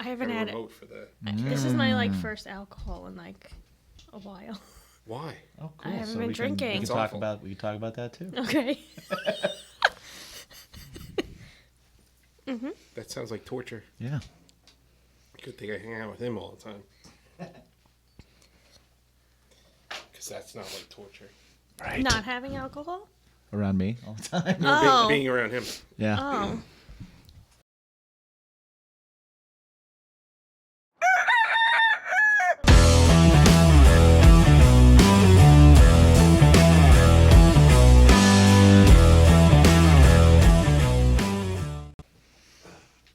I haven't a had it. remote for that. This is my first alcohol in a while. Why? Oh, cool. I haven't so been we drinking. We It's can awful. talk about that too. Okay. That sounds like torture. Yeah. Good thing I hang out with him all the time. Because that's not like torture. Right. Not having alcohol? Around me all the time. No, Oh. being around him. Yeah. Oh.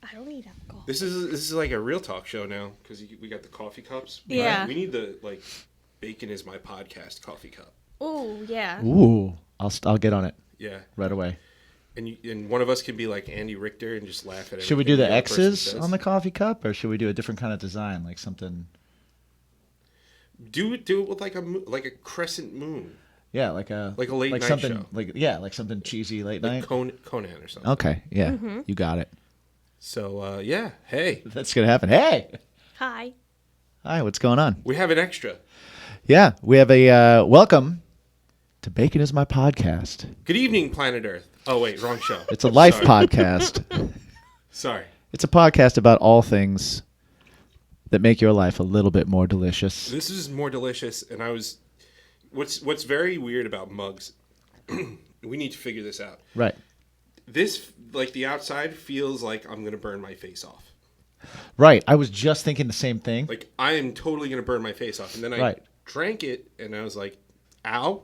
I don't need alcohol. This is like a real talk show now because we got the coffee cups. Yeah. We need the bacon is my podcast coffee cup. Oh, yeah. Ooh. I'll get on it Yeah. right away. And one of us can be like Andy Richter and just laugh at it. Should we do the X's on the coffee cup, or should we do a different kind of design, like something? Do it with like a crescent moon, Yeah, like a late night something, show. Like something cheesy late like night. Conan or something. Okay, yeah, you got it. So yeah, hey, That's gonna happen. Hey, Hi. hi, what's going on? we have an extra. Yeah, we have a welcome to Bacon is My Podcast. Good evening, Planet Earth. Oh wait, wrong show. It's a life Sorry. podcast. Sorry. It's a podcast about all things that make your life a little bit more delicious. This is more delicious, and what's very weird about mugs. We need to figure this out. Right. This, like the outside, feels like I'm gonna burn my face off. Right. I was just thinking the same thing. Like I am totally gonna burn my face off, and then I Right. drank it, and I was like, "Ow!"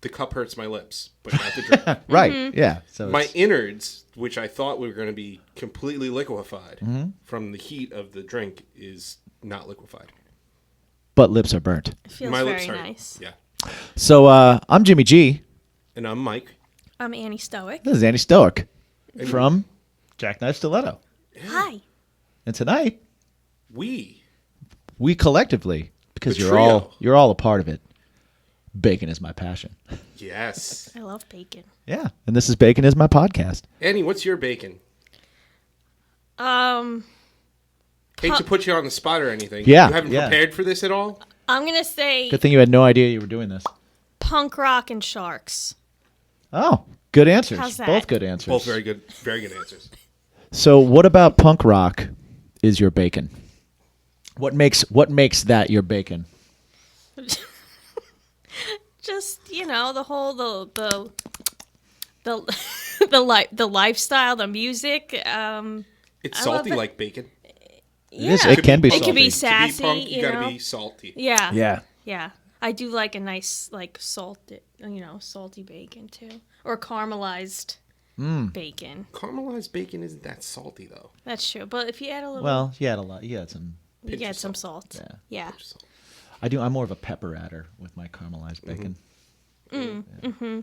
The cup hurts my lips, but not the drink. Right. Yeah. So My it's- innards, which I thought were going to be completely liquefied Mm-hmm. from the heat of the drink, is not liquefied. but lips are burnt. It feels My very lips are nice. Yeah. So I'm Jimmy G. And I'm Mike. I'm Annie Stoic. This is Annie Stoic from Jackknife Stiletto. Hi. And tonight We. we collectively, because The you're all a part of it. Bacon is my passion. Yes. I love bacon. Yeah. And this is Bacon is My Podcast. Annie, what's your bacon? Um, Hate to put you on the spot or anything. Yeah, You haven't yeah. prepared for this at all? I'm going to say Good thing you had no idea you were doing this. punk rock and sharks. Oh, good answers. How's that? Both good answers. Both very good answers. So what about punk rock is your bacon? What makes that your bacon? Just, the whole the the lifestyle, the music. It's I love salty it. like bacon. Yeah. is. It can be It can be salty. sassy, To be punk, you you gotta know? be salty. Yeah. Yeah. Yeah. I do like a nice salty bacon too, or caramelized bacon. Caramelized bacon isn't that salty though. That's true. But if you add a little, Well, you had a lot. You had some. you pinch get of some salt. Yeah. Yeah. I'm more of a pepper adder with my caramelized bacon. Yeah.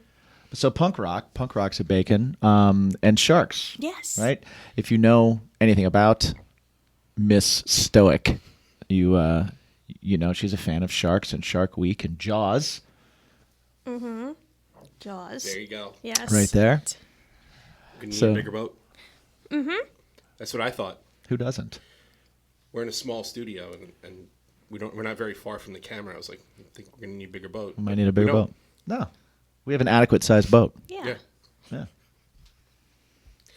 So punk rock's a bacon, and sharks. Yes. Right. If you know anything about Miss Stoic, you know she's a fan of sharks and Shark Week and Jaws. Jaws. There you go. Yes. Right there. We need So- a bigger boat. Mm-hmm. That's what I thought. Who doesn't? We're in a small studio and we're not very far from the camera. I was like, I think we're gonna need a bigger boat. We might need a bigger We don't. boat. No, we have an adequate sized boat. Yeah. Yeah. Yeah.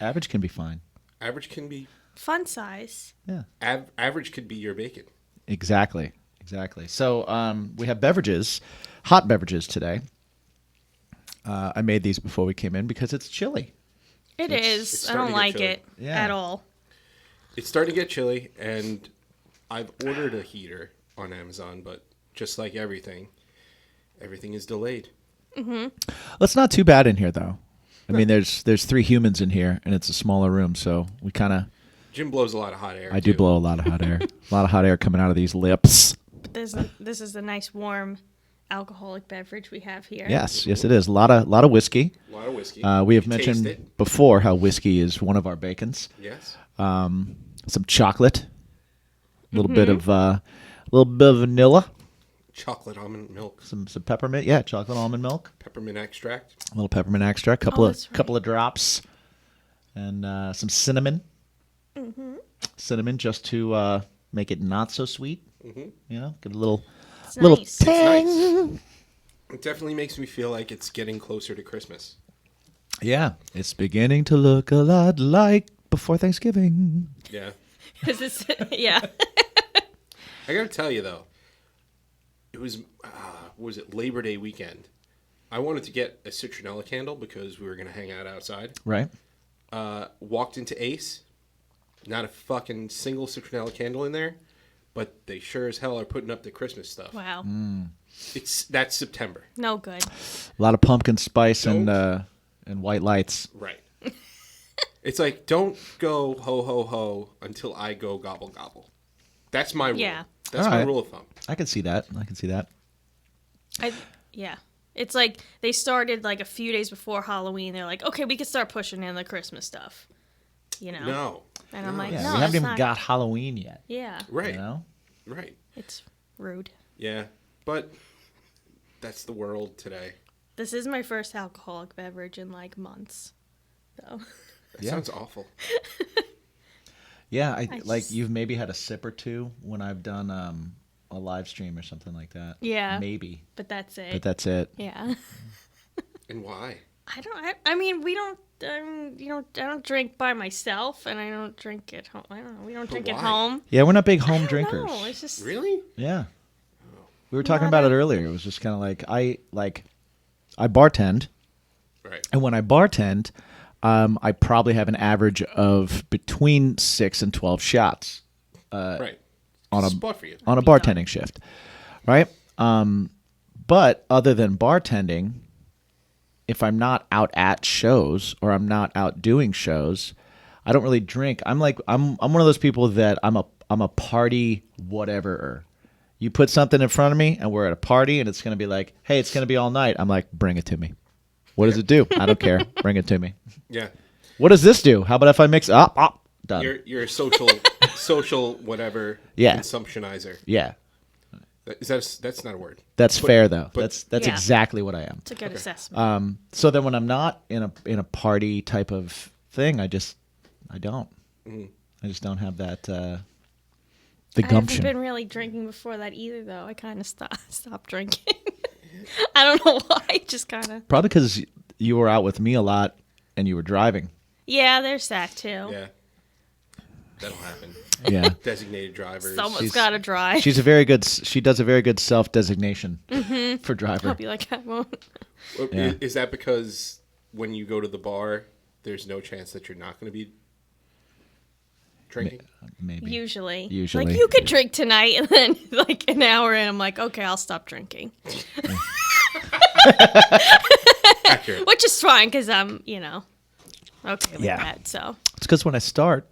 Average can be fine. Average can be Fun size. Yeah. average could be your bacon. Exactly. So we have beverages, hot beverages today. I made these before we came in because it's chilly. It is. it's I don't starting to get like chilly. it Yeah. at all. It's starting to get chilly, and I've ordered a heater on Amazon, but just like everything is delayed. Well, it's not too bad in here though. I mean, there's 3 humans in here, and it's a smaller room, so we kind of. Jim blows a lot of hot air. I do too. blow a lot of hot air. A lot of hot air coming out of these lips. But this is a nice warm alcoholic beverage we have here. Yes, it is. A lot of whiskey. A lot of whiskey. We have You taste mentioned it. before how whiskey is one of our bacons. Yes. Some chocolate, a little bit of vanilla, Chocolate almond milk, some peppermint. Yeah, chocolate almond milk, peppermint extract. a little peppermint extract, that's right. couple of drops, and some cinnamon. cinnamon just to make it not so sweet. Mm-hmm. You know, get a little It's little nice. tang. It's nice. It definitely makes me feel like it's getting closer to Christmas. Yeah, it's beginning to look a lot like before Thanksgiving. Yeah. Is this, yeah. I gotta tell you though, it was Labor Day weekend. I wanted to get a citronella candle because we were gonna hang out outside. Right. Walked into Ace, not a fucking single citronella candle in there, but they sure as hell are putting up the Christmas stuff. Wow. That's September. No good. A lot of pumpkin spice and white lights. Right. It's like, don't go ho ho ho until I go gobble gobble. That's my rule. Yeah. That's All my right. rule of thumb. I can see that. Yeah. It's like they started like a few days before Halloween. They're like, okay, we can start pushing in the Christmas stuff. You know? No. And I'm like, Yeah, no, we haven't it's even not. got Halloween yet. Yeah. Right. You know? Right. It's rude. Yeah. But that's the world today. This is my first alcoholic beverage in like months. So That Yeah. sounds awful. Yeah, I like just- you've maybe had a sip or two when I've done a live stream or something like that. Yeah. Maybe. but that's it. But that's it. Yeah. And why? I mean, we don't. I don't drink by myself, and I don't drink at home. I don't know. We don't But drink at why? home. Yeah, we're not big home drinkers. No, it's just Really? Yeah. We were talking Not about a- it earlier. It was just kind of like I bartend, Right. and when I bartend, I probably have an average of between 6 and 12 shots Right. on a spot for you. on a Be done. bartending shift, right? But other than bartending, if I'm not out at shows or I'm not out doing shows, I don't really drink. I'm one of those people that I'm a party whatever. You put something in front of me and we're at a party and it's going to be like, hey, it's going to be all night. I'm like, bring it to me. What does it do? I don't care. Bring it to me. Yeah. What does this do? How about if I mix up? Done. You're a social whatever Yeah. consumptionizer. Yeah. That's not a word. That's fair though. but- That's Yeah. exactly what I am. it's a good assessment. So then when I'm not in a party type of thing, I just don't. I just don't have that the I haven't gumption. been really drinking before that either, though. I kind of stopped drinking. I don't know why. Just kind of. Probably because you were out with me a lot and you were driving. Yeah, there's that too. Yeah. That'll happen. Yeah. Designated drivers. Someone's got to drive. She does a very good self-designation for driver. I'll be like, I won't. Yeah. Is that because when you go to the bar, there's no chance that you're not going to be drinking? Maybe. Usually. Usually. Like, you could drink tonight, and then, like, an hour in, I'm like, okay, I'll stop drinking. Accurate. Which is fine, because I'm, okay with Yeah. that. So, It's because when I start,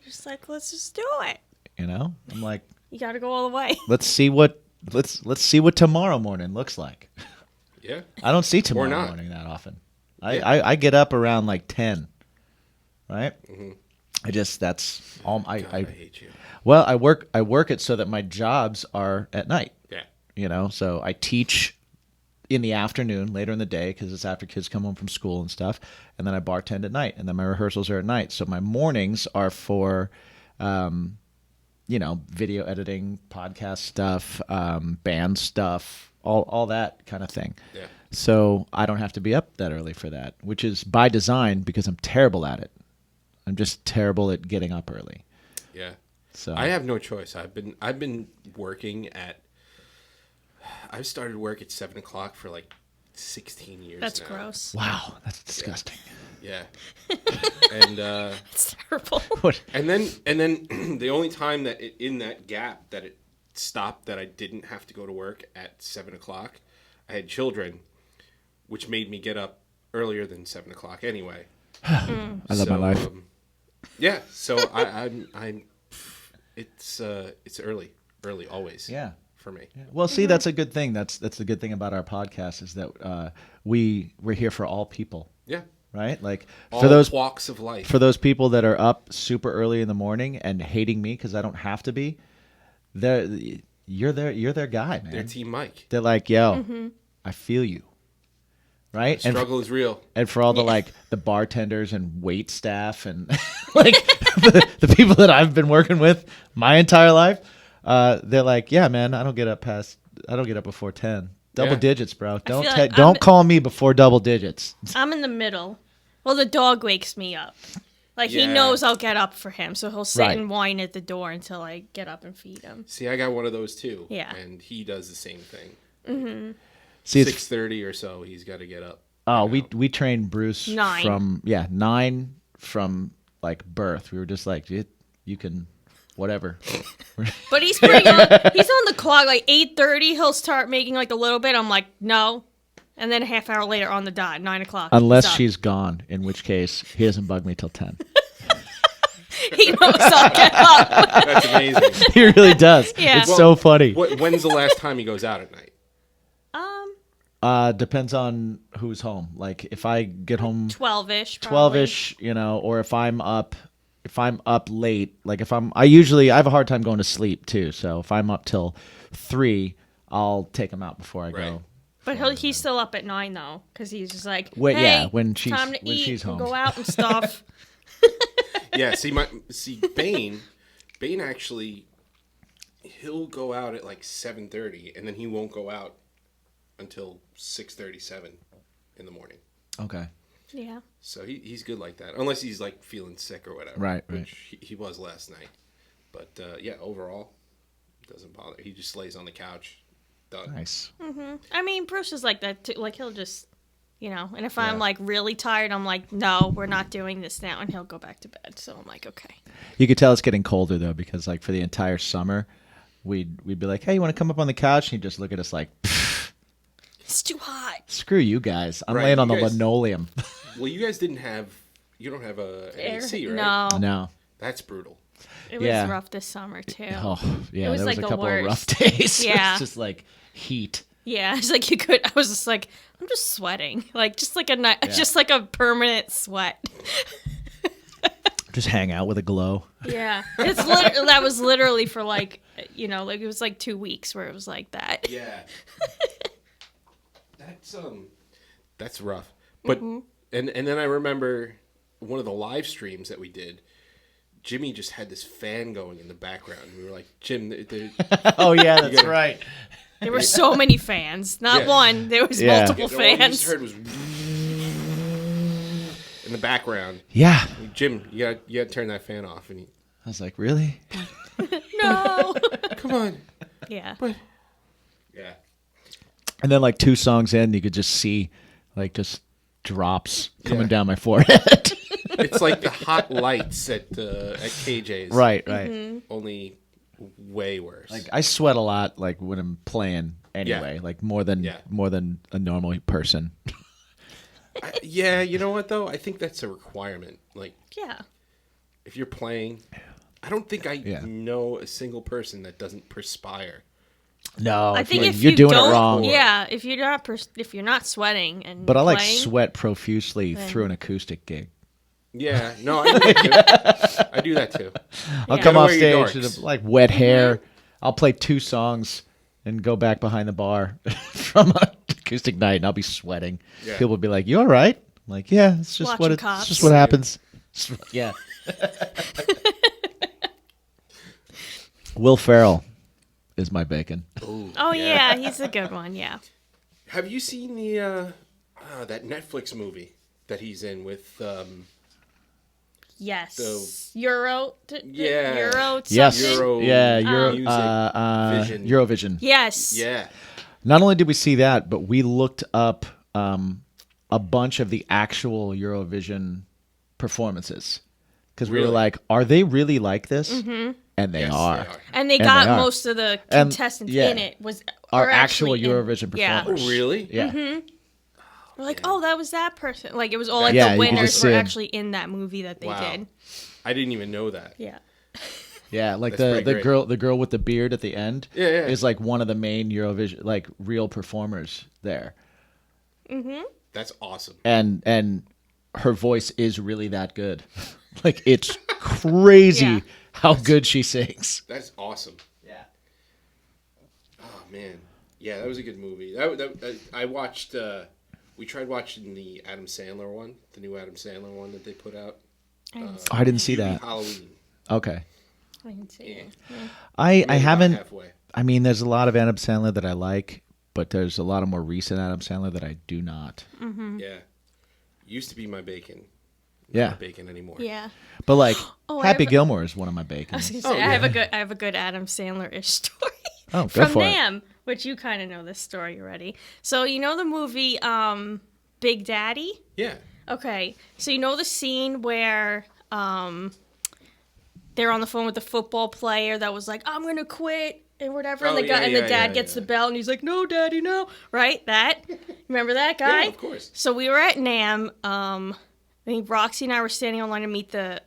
just like, let's just do it. I'm like, You got to go all the way. let's see what tomorrow morning looks like. Yeah. I don't see tomorrow not. morning that often. Yeah. I get up around like 10, right? That's all. God, I hate you. Well, I work it so that my jobs are at night. Yeah. So I teach in the afternoon, later in the day, because it's after kids come home from school and stuff, and then I bartend at night, and then my rehearsals are at night. So my mornings are for, video editing, podcast stuff, band stuff, all that kind of thing. Yeah. So I don't have to be up that early for that, which is by design because I'm terrible at it. I'm just terrible at getting up early. Yeah. So I have no choice. I've been working at. I've started work at 7 o'clock for like 16 years. That's now. gross. wow, that's disgusting. Yeah. And It's terrible. What? and then the only time that in that gap that it stopped that I didn't have to go to work at 7 o'clock, I had children, which made me get up earlier than 7 o'clock anyway. I love my life. Yeah. So I'm. It's early always. Yeah. For me. Well, see, that's a good thing. That's the good thing about our podcast is that we're here for all people, Yeah. right? Like All for those walks of life. for those people that are up super early in the morning and hating me because I don't have to be, you're their guy, man. They're Team Mike. They're like, yo, I feel you. right? Struggle is real. And for all the like the bartenders and wait staff and like the people that I've been working with my entire life, they're like, yeah, man, I don't get up before 10. Double digits, bro. Don't call me before double digits. I'm in the middle. Well, the dog wakes me up. Like, he knows I'll get up for him, so he'll sit and whine at the door until I get up and feed him. See, I got one of those too. Yeah. And he does the same thing. Mm-hmm. See, 6:30 or so, he's got to get up. Oh, we trained Bruce 9. from 9 from like birth. We were just like, you can, whatever. But he's on the clock, like 8:30, he'll start making like a little bit. I'm like, no. And then a half hour later on the dot, 9 o'clock. Unless she's gone, in which case he doesn't bug me till 10. He knows I'll get up. That's amazing. He really does. Yeah. It's so funny. When's the last time he goes out at night? Depends on who's home. Like if I get home 12-ish, 12-ish, or if I'm up late, like I have a hard time going to sleep too. So if I'm up till 3, I'll take him out before I go. But he's still up at 9 though, because he's just like, when time to eat, she's home, go out and stuff. Yeah, see, Bane actually, he'll go out at like 7:30, and then he won't go out until 6:37 in the morning. Okay. Yeah. So he's good like that, unless he's like feeling sick or whatever. Right. Which he was last night. But yeah, overall, it doesn't bother. He just lays on the couch. Done. Nice. Mm-hmm. I mean, Bruce is like that too. Like he'll just, and if I'm like really tired, I'm like, no, we're not doing this now, and he'll go back to bed. So I'm like, okay. You could tell it's getting colder though, because like for the entire summer, we'd be like, hey, you want to come up on the couch? And he'd just look at us like, it's too hot. Screw you guys. I'm laying on the linoleum. Well, you guys don't have an AC, right? No. That's brutal. It was rough this summer too. Oh, yeah. It was there like was a the couple worst. of rough days. Yeah. It's just like heat. Yeah, it's like I was just like, I'm just sweating. Like, just like just like a permanent sweat. Just hang out with a glow. Yeah. That was literally for like, like it was like 2 weeks where it was like that. Yeah. That's rough. But and then I remember one of the live streams that we did, Jimmy just had this fan going in the background. We were like, Jim, oh yeah, that's right. There were so many fans. Not one. There was multiple fans. All you just heard was in the background. Yeah. Jim, you gotta turn that fan off. And I was like, really? No. Come on. Yeah. But yeah. And then like 2 songs in, you could just see like just drops coming down my forehead. It's like the hot lights at KJ's. Right. Only way worse. Like I sweat a lot like when I'm playing anyway, like more than a normal person. You know what though? I think that's a requirement. Like if you're playing, I don't think I know a single person that doesn't perspire. No, I think if you're doing it wrong. Yeah, if you're not sweating and but I like sweat profusely through an acoustic gig. Yeah, no, I do that too. I'll come off stage with like wet hair. I'll play 2 songs and go back behind the bar from an acoustic night, and I'll be sweating. Yeah. People will be like, "You all right?" I'm like, "Yeah, it's just it's just what happens." Yeah. Will Ferrell is my bacon. Ooh, oh yeah, he's a good one. Yeah. Have you seen the that Netflix movie that he's in with? Yes. Euro. Euro. Yes. Euro. Yeah. Eurovision. Yes. Yeah. Not only did we see that, but we looked up a bunch of the actual Eurovision performances because we were like, "Are they really like this?" Mm-hmm. And they are. And they got most of the contestants in it are actual Eurovision performers. Oh, really? Yeah. Mm-hmm. We're like, oh, that was that person. Like, it was all like the winners were actually in that movie that they did. I didn't even know that. Yeah. Yeah, like the girl with the beard at the end is like one of the main Eurovision, like real performers there. Mm-hmm. That's awesome. And her voice is really that good. Like, it's crazy how good she sings. That's awesome. Yeah. Oh, man. Yeah, that was a good movie. I watched We tried watching the Adam Sandler one, the new Adam Sandler one that they put out. I didn't see that. Halloween. Okay. I didn't see it. I Maybe haven't. about halfway. I mean, there's a lot of Adam Sandler that I like, but there's a lot of more recent Adam Sandler that I do not. Yeah. Used to be my bacon. Yeah. Not bacon anymore. Yeah. But like, Oh, Happy Gilmore is one of my bacons. I was gonna say, I have a good Adam Sandler-ish story. Oh, go from for it. Nam, which you kind of know this story already. So you know the movie Big Daddy? Yeah. Okay, so you know the scene where they're on the phone with the football player that was like, "I'm gonna quit," and whatever, and the dad gets the bell and he's like, "No, Daddy, no." Right? That? Remember that guy? Yeah, of course. So we were at Nam. I think Roxy and I were standing online to meet the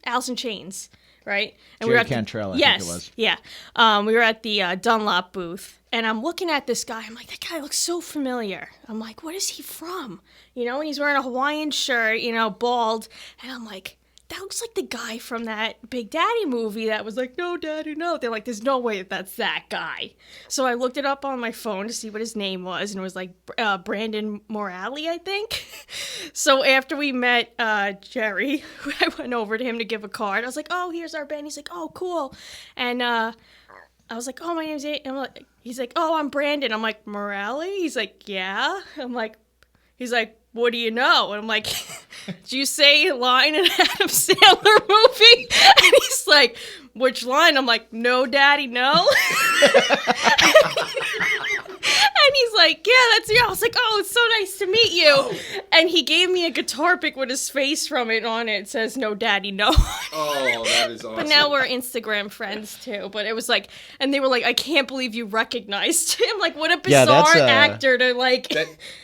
Alice in Chains. Right? And Jerry we were at Cantrell, I yes, think it was. Yeah. We were at the Dunlop booth, and I'm looking at this guy. I'm like, that guy looks so familiar. I'm like, what is he from? You know, and he's wearing a Hawaiian shirt, you know, bald. And I'm like, that looks like the guy from that Big Daddy movie that was like, "No, Daddy, no." They're like, there's no way that's that guy. So I looked it up on my phone to see what his name was, and it was like Brandon Morale, I think. So after we met Jerry, I went over to him to give a card. I was like, "Oh, here's our band." He's like, "Oh, cool." And I was like, "Oh, my name's A." He's like, "Oh, I'm Brandon." I'm like, "Morale?" He's like, "Yeah." He's like, "What do you know?" And I'm like, "Did you say a line in an Adam Sandler movie?" And he's like, "Which line?" I'm like, "No, Daddy, no." And he's like, "Yeah, that's you." I was like, "Oh, it's so nice to meet you." Oh. And he gave me a guitar pick with his face from it on it. It says, "No, Daddy, no." Oh, that is awesome. But now we're Instagram friends too. But it was like, and they were like, "I can't believe you recognized him." Like, what a bizarre actor to like.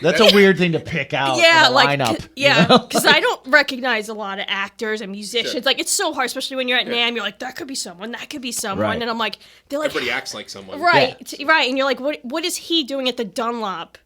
That's a weird thing to pick out. Yeah, in a like lineup. yeah, because I don't recognize a lot of actors and musicians. Sure. Like, it's so hard, especially when you're at NAMM. You're like, that could be someone, that could be someone, Right. and I'm like, they're like, everybody acts like someone. right, right, and you're like, what is he doing at the Dunlop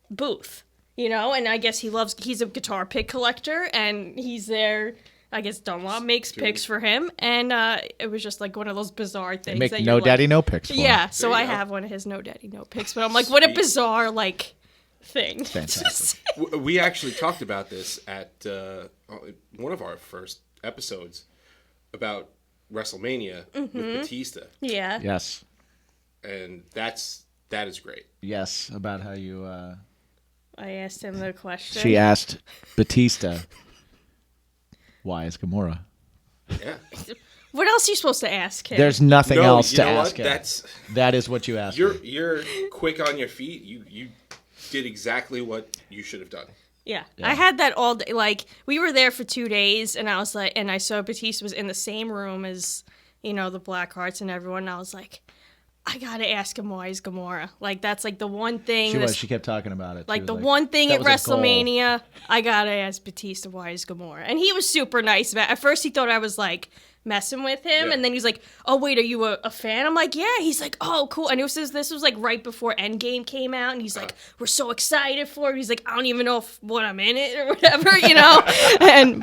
booth? You know, and I guess he's a guitar pick collector, and he's there. I guess Dunlop makes picks for him, and it was just like one of those bizarre things. Make that No Daddy, No picks for Yeah, him. so I have one of his No Daddy, No picks, but I'm like, what a bizarre like thing. Fantastic. We actually talked about this at one of our first episodes about WrestleMania with Batista. Yeah. Yes. And that is great. Yes, about how you... I asked him the question. She asked Batista, why is Gamora? Yeah. What else are you supposed to ask him? There's nothing else you to know ask what? him. That is what you asked him. You're quick on your feet. You did exactly what you should have done. Yeah. I had that all day. Like, we were there for 2 days, and I was like, and I saw Batista was in the same room as, you know, the Blackhearts and everyone, and I was like, I gotta ask him why he's Gamora. Like, that's like the one thing. She kept talking about it. Like, the one thing at WrestleMania, I gotta ask Batista why he's Gamora. And he was super nice about it. At first, he thought I was like messing with him, and then he's like, "Oh wait, are you a fan?" I'm like, "Yeah." He's like, "Oh, cool." And this was like right before Endgame came out, and he's like, "We're so excited for it." He's like, "I don't even know what I'm in it or whatever, you know."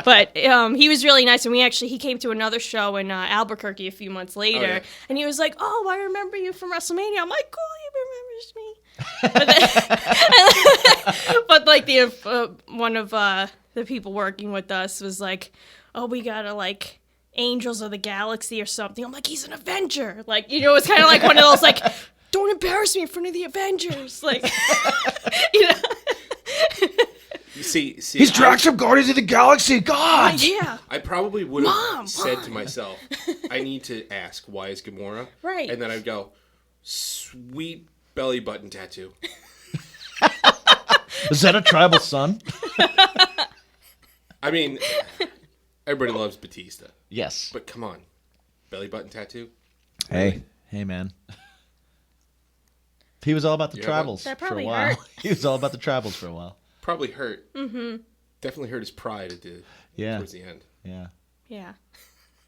But he was really nice, and he came to another show in Albuquerque a few months later, and he was like, "Oh, I remember you from WrestleMania." I'm like, "Cool, he remembers me." But like one of the people working with us was like, "Oh, we gotta like Angels of the Galaxy or something." I'm like, he's an Avenger. Like, you know, it's kind of like one of those, like, don't embarrass me in front of the Avengers. Like, you know. See, he's Drax from Guardians of the Galaxy. God. Yeah. I probably would have said to myself, I need to ask, why is Gamora? Right. And then I'd go, sweet belly button tattoo. Is that a tribal son? I mean, everybody loves Batista. Yes. But come on. Belly button tattoo? Hey, man. He was all about the travels that for a probably while. hurt. He was all about the travels for a while. Probably hurt. Mm-hmm. Definitely hurt his pride towards the end. Yeah. Yeah.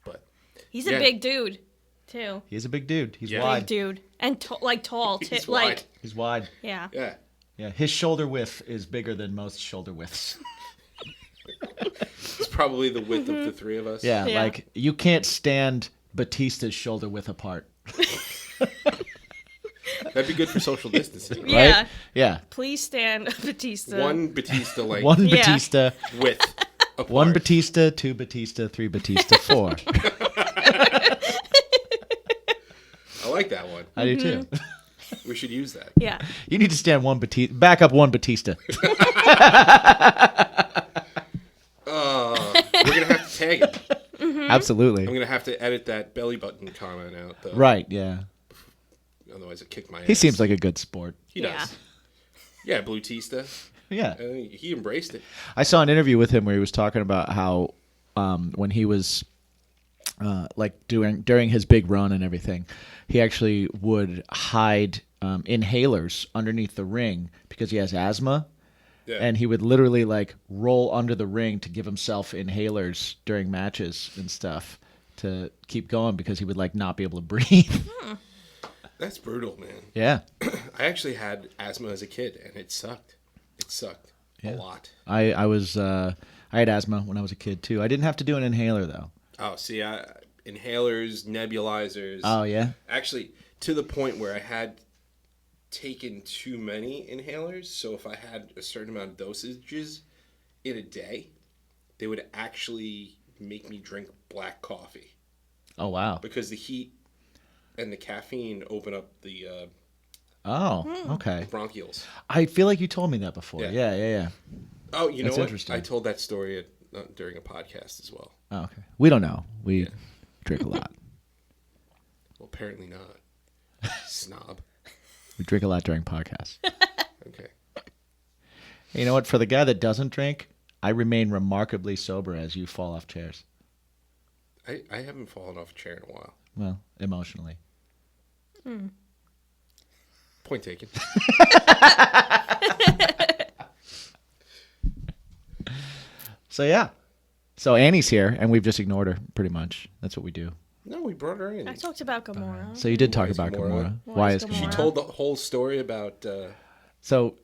But he's a big dude, too. He's a big dude. He's Big wide. dude. And tall, too. He's like, wide. He's wide. Yeah. Yeah. Yeah. His shoulder width is bigger than most shoulder widths. It's probably the width of the three of us. Yeah, like, you can't stand Batista's shoulder width apart. That'd be good for social distancing. Right? Yeah. Right? Yeah. Please stand Batista. One Batista length One Yeah. Batista. width. Apart. One Batista, two Batista, three Batista, four. I like that one. I do too. We should use that. Yeah. You need to stand one Batista. Back up one Batista. We're gonna have to tag him. Absolutely. I'm gonna have to edit that belly button comment out though. Right. Yeah. Otherwise, it kick my ass. He seems like a good sport. He does. Yeah, Blue Tista. Yeah. He embraced it. I saw an interview with him where he was talking about how when he was like during his big run and everything, he actually would hide inhalers underneath the ring because he has asthma. Yeah. And he would literally like roll under the ring to give himself inhalers during matches and stuff to keep going because he would like not be able to breathe. That's brutal, man. Yeah. I actually had asthma as a kid, and it sucked. It sucked a lot. I had asthma when I was a kid too. I didn't have to do an inhaler though. Oh, see, inhalers, nebulizers. Oh yeah. Actually, to the point where I had taken too many inhalers. So if I had a certain amount of dosages in a day, they would actually make me drink black coffee Oh wow. because the heat and the caffeine open up the Okay. bronchioles. I feel like you told me that before. Yeah. Yeah. Oh, you know That's what? interesting. I told that story during a podcast as well. Oh, okay. We don't know. We drink a lot. Well, apparently not. Snob. We drink a lot during podcasts. Okay. You know what? For the guy that doesn't drink, I remain remarkably sober as you fall off chairs. I haven't fallen off a chair in a while. Well, emotionally. Point taken. So yeah. So Annie's here, and we've just ignored her, pretty much. That's what we do. No, we brought her in. I talked about Gamora. So you did talk Why is about Gamora? Gamora. Why is Gamora? She Gamora? told the whole story about So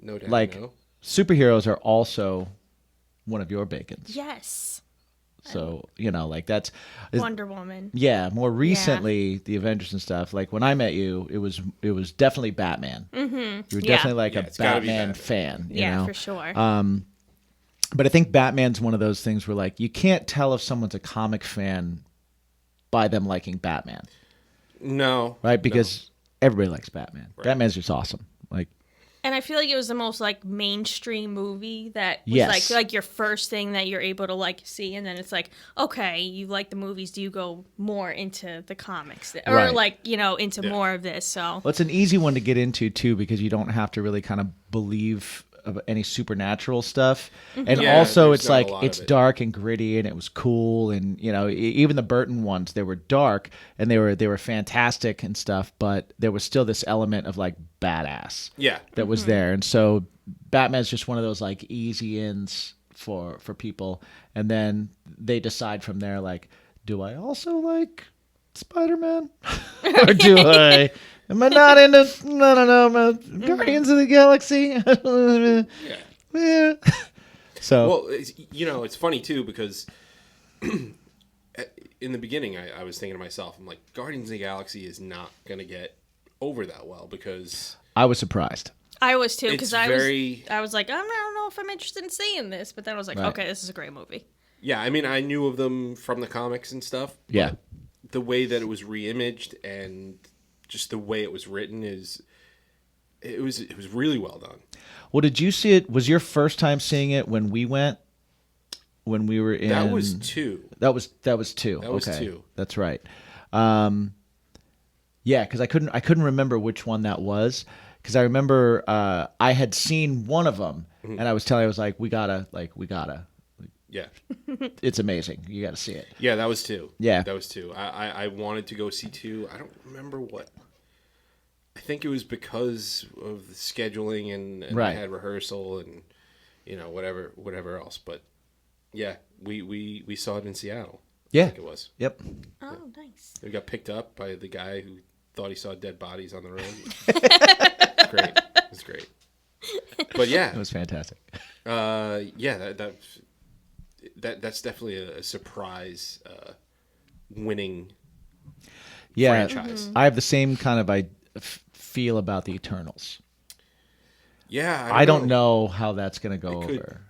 No Daddy like No. superheroes are also one of your bacons. Yes. So like that's Wonder Woman. yeah. More recently, the Avengers and stuff. Like when I met you, it was definitely Batman. Mm-hmm. You were Yeah. definitely like Yeah, a it's gotta be Batman Batman. fan. You Yeah, know? for sure. But I think Batman's one of those things where like you can't tell if someone's a comic fan by them liking Batman, No. right? Because everybody likes Batman. Right. Batman's just awesome. Like And I feel like it was the most like mainstream movie that was Yes. like your first thing that you're able to like see, and then it's like, okay, you like the movies, do you go more into the comics or Right. like into Yeah. more of this? So well, it's an easy one to get into too because you don't have to really kind of believe of any supernatural stuff, and Yeah, also there's it's not a like lot it's of it. dark and gritty, and it was cool, and even the Burton ones, they were dark and they were fantastic and stuff, but there was still this element of like badass Yeah. that was there, and so Batman's just one of those like easy ins for people, and then they decide from there like, do I also like Spider-Man or do I? Am I not into? No, Guardians of the Galaxy. Yeah. So Well, it's funny too because in the beginning I was thinking to myself, I'm like, Guardians of the Galaxy is not going to get over that well because I was surprised. I was too because It's very- I was like, I don't know if I'm interested in seeing this, but then I was like, Right. okay, this is a great movie. yeah, I mean, I knew of them from the comics and stuff. But Yeah. the way that it was reimaged and just the way it was written it was really well done. Well, did you see it? Was your first time seeing it when we went? When we were in? That was 2. That was two. That was okay. 2. That's right. Yeah, because I couldn't remember which one that was. Because I remember I had seen one of them, and I was like, we gotta. Yeah. It's amazing. You got to see it. Yeah, that was 2. Yeah. That was 2. I wanted to go see 2. I don't remember what. I think it was because of the scheduling and Right. I had rehearsal and whatever else. But yeah, we saw it in Seattle. I Yeah. think it was. Yep. Oh, nice. We got picked up by the guy who thought he saw dead bodies on the road. It's great. It was great. But yeah, It was fantastic. yeah, that's definitely a surprise winning Yeah, franchise. I have the same kind of feel about the Eternals. Yeah, I don't know how that's going to go over.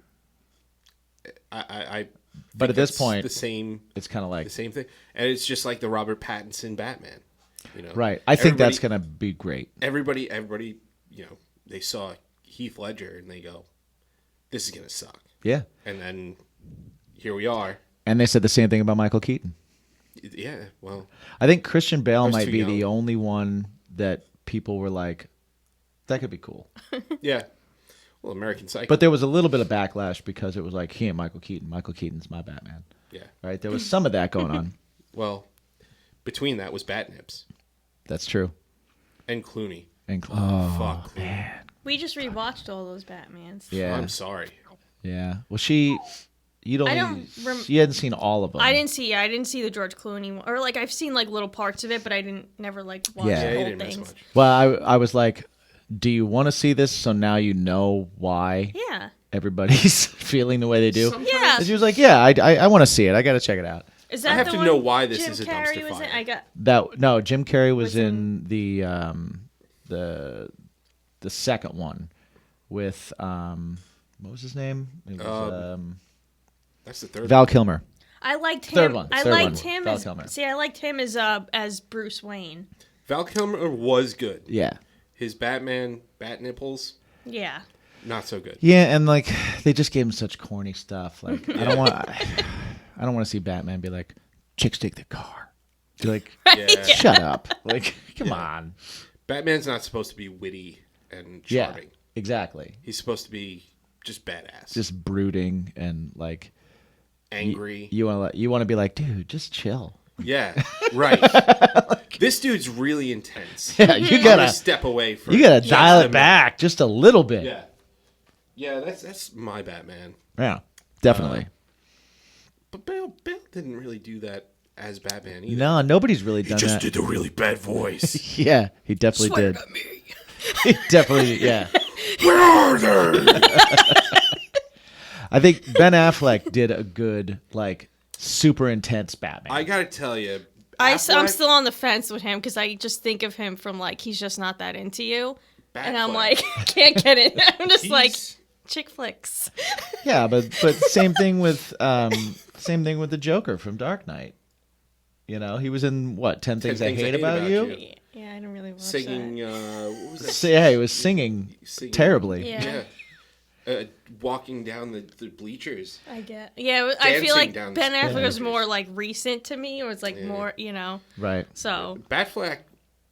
I But at this point, the same. It's kind of like the same thing, and it's just like the Robert Pattinson Batman. You know, right. I think that's going to be great. Everybody, you know, they saw Heath Ledger and they go, "This is going to suck." Yeah. And then here we are. And they said the same thing about Michael Keaton. Yeah, well, I think Christian Bale might be young. the only one that people were like, that could be cool. yeah. Well, American Psycho. But there was a little bit of backlash because it was like, he and Michael Keaton. Michael Keaton's my Batman. Yeah. Right? There was some of that going on. Well, between that was Batnips That's true. and Clooney. Oh, Fuck, Clooney. man. We just rewatched all those Batmans. Yeah. I'm sorry. Yeah. Well, you hadn't seen all of them. I didn't see the George Clooney one, or like I've seen like little parts of it, but I never like watch Yeah. the Yeah, you whole didn't miss things. much. Well, I was like, do you want to see this so now you know why Yeah, everybody's feeling the way they do? yeah. And she was like, yeah, I want to see it. I got to check it out. Is that I have the to one know why this Jim is a Carrey dumpster was in? fire. I got No, Jim Carrey was Was in the second one with what was his name? It was, That's the third. Val Kilmer. I liked him. Third one. I Third liked one. him Val as Kilmer. see. I liked him as Bruce Wayne. Val Kilmer was good. Yeah. His Batman bat nipples, Yeah. not so good. Yeah, and like they just gave him such corny stuff. Like I don't want to see Batman be like, chicks take the car. Be like, Yeah. shut up. Like, come on. Batman's not supposed to be witty and Yeah, charming. exactly. He's supposed to be just badass, Just brooding and like angry. you want to be like, dude, just chill. Yeah, right. This dude's really intense. Yeah, you I'm gotta gonna step away from. you gotta dial just it a back just a little bit. minute. Yeah, that's my Batman. Yeah, definitely. But Bale didn't really do that as Batman either. No, nobody's really done that. did a really bad voice. Yeah, he definitely Swear did. to me. He definitely, yeah. Where are they? I think Ben Affleck did a good, like, super intense Batman. I gotta tell you, I'm still on the fence with him because I just think of him from like he's just not that into you, and I'm Batfleck. like can't get it. I'm just like He's- chick flicks. Yeah, but same thing with the Joker from Dark Knight. You know, he was in what 10 Things I Hate About You. Yeah, I didn't really watch singing. that. What was that? So, yeah, he was singing terribly. Yeah. Walking down the bleachers. I get. Yeah, I feel Dancing like down Ben the Affleck was stairs. more like recent to me, or it's like more, Right. So Batfleck,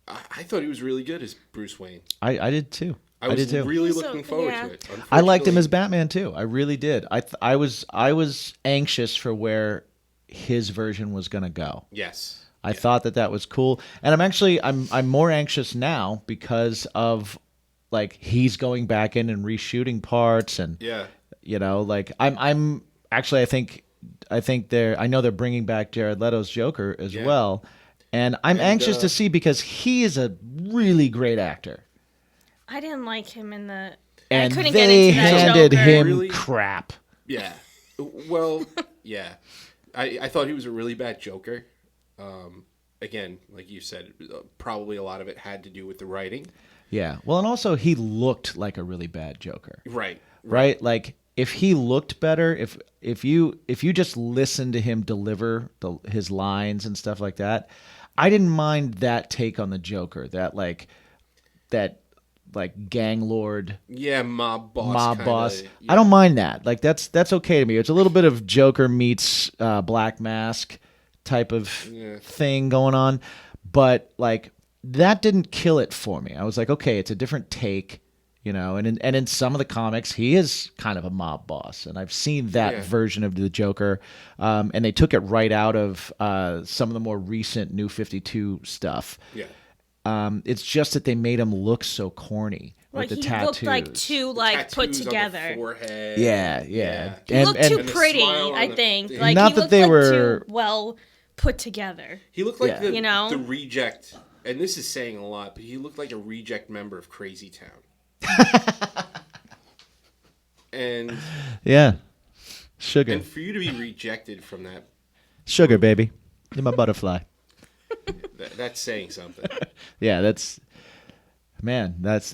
I thought he was really good as Bruce Wayne. I did too. I was did too. really So, looking forward yeah. to it. I liked him as Unfortunately- Batman too. I really did. I was anxious for where his version was going to go. Yes. I thought that was cool, and I'm more anxious now because of like he's going back in and reshooting parts, and Yeah. you know, like I'm actually I think I know they're bringing back Jared Leto's Joker as Yeah. well, and I'm anxious to see because he is a really great actor, I didn't like him in the. and I couldn't get they into that handed Joker. him Really? crap. Yeah. Well, yeah. I thought he was a really bad Joker. Again, like you said, probably a lot of it had to do with the writing. Yeah, well, and also he looked like a really bad Joker. Right. Right? Like if he looked better, if you just listen to him deliver his lines and stuff like that, I didn't mind that take on the Joker. That gang lord, Yeah, mob boss. kinda, I don't mind that. Like that's okay to me. It's a little bit of Joker meets Black Mask type of thing going on, but like that didn't kill it for me. I was like, okay, it's a different take. You know, and in some of the comics, he is kind of a mob boss, and I've seen that version of the Joker, and they took it right out of some of the more recent New 52 stuff. Yeah. It's just that they made him look so corny Like with the he tattoos. looked like too like put Tattoos on the together. forehead. Yeah. He looked too And the pretty. smile on I the- think. Not Like that he looked they like were- too well put together. He looked like Yeah. the, You know? the reject, and this is saying a lot, but he looked like a reject member of Crazy Town. and Yeah, sugar, and for you to be rejected from that, sugar, baby, you're my butterfly. that's saying something. Yeah, that's. Man, that's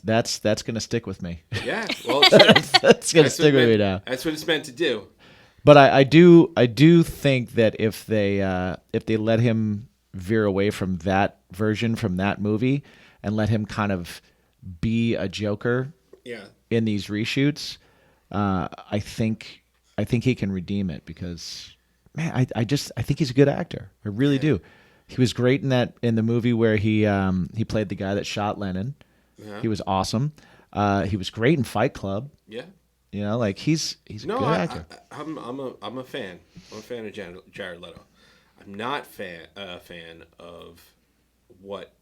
gonna stick with me. Yeah, well, That's gonna stick with me now. That's what it's meant to do. But I do think that if they let him veer away from that version from that movie and let him kind of be a Joker Yeah. in these reshoots, I think he can redeem it because man, I think he's a good actor. I really do. He was great in the movie where he played the guy that shot Lennon. Yeah. He was awesome. He was great in Fight Club. Yeah. You know, like he's a good actor. I'm a fan. I'm a fan of Jared Leto. I'm not a fan of what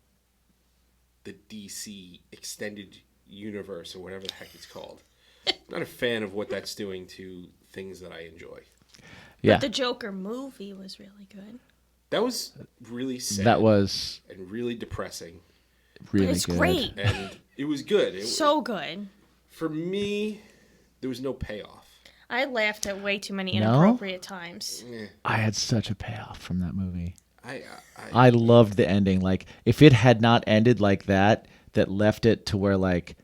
the DC extended universe or whatever the heck it's called. I'm not a fan of what that's doing to things that I enjoy. Yeah, But the Joker movie was really good. That was really sad. that was and really depressing. really But it's good. great. And it was good. So good. For me, there was no payoff. I laughed at way too many No? inappropriate times. I had such a payoff from that movie. I I loved the ending. Like, if it had not ended like that left it to where, like,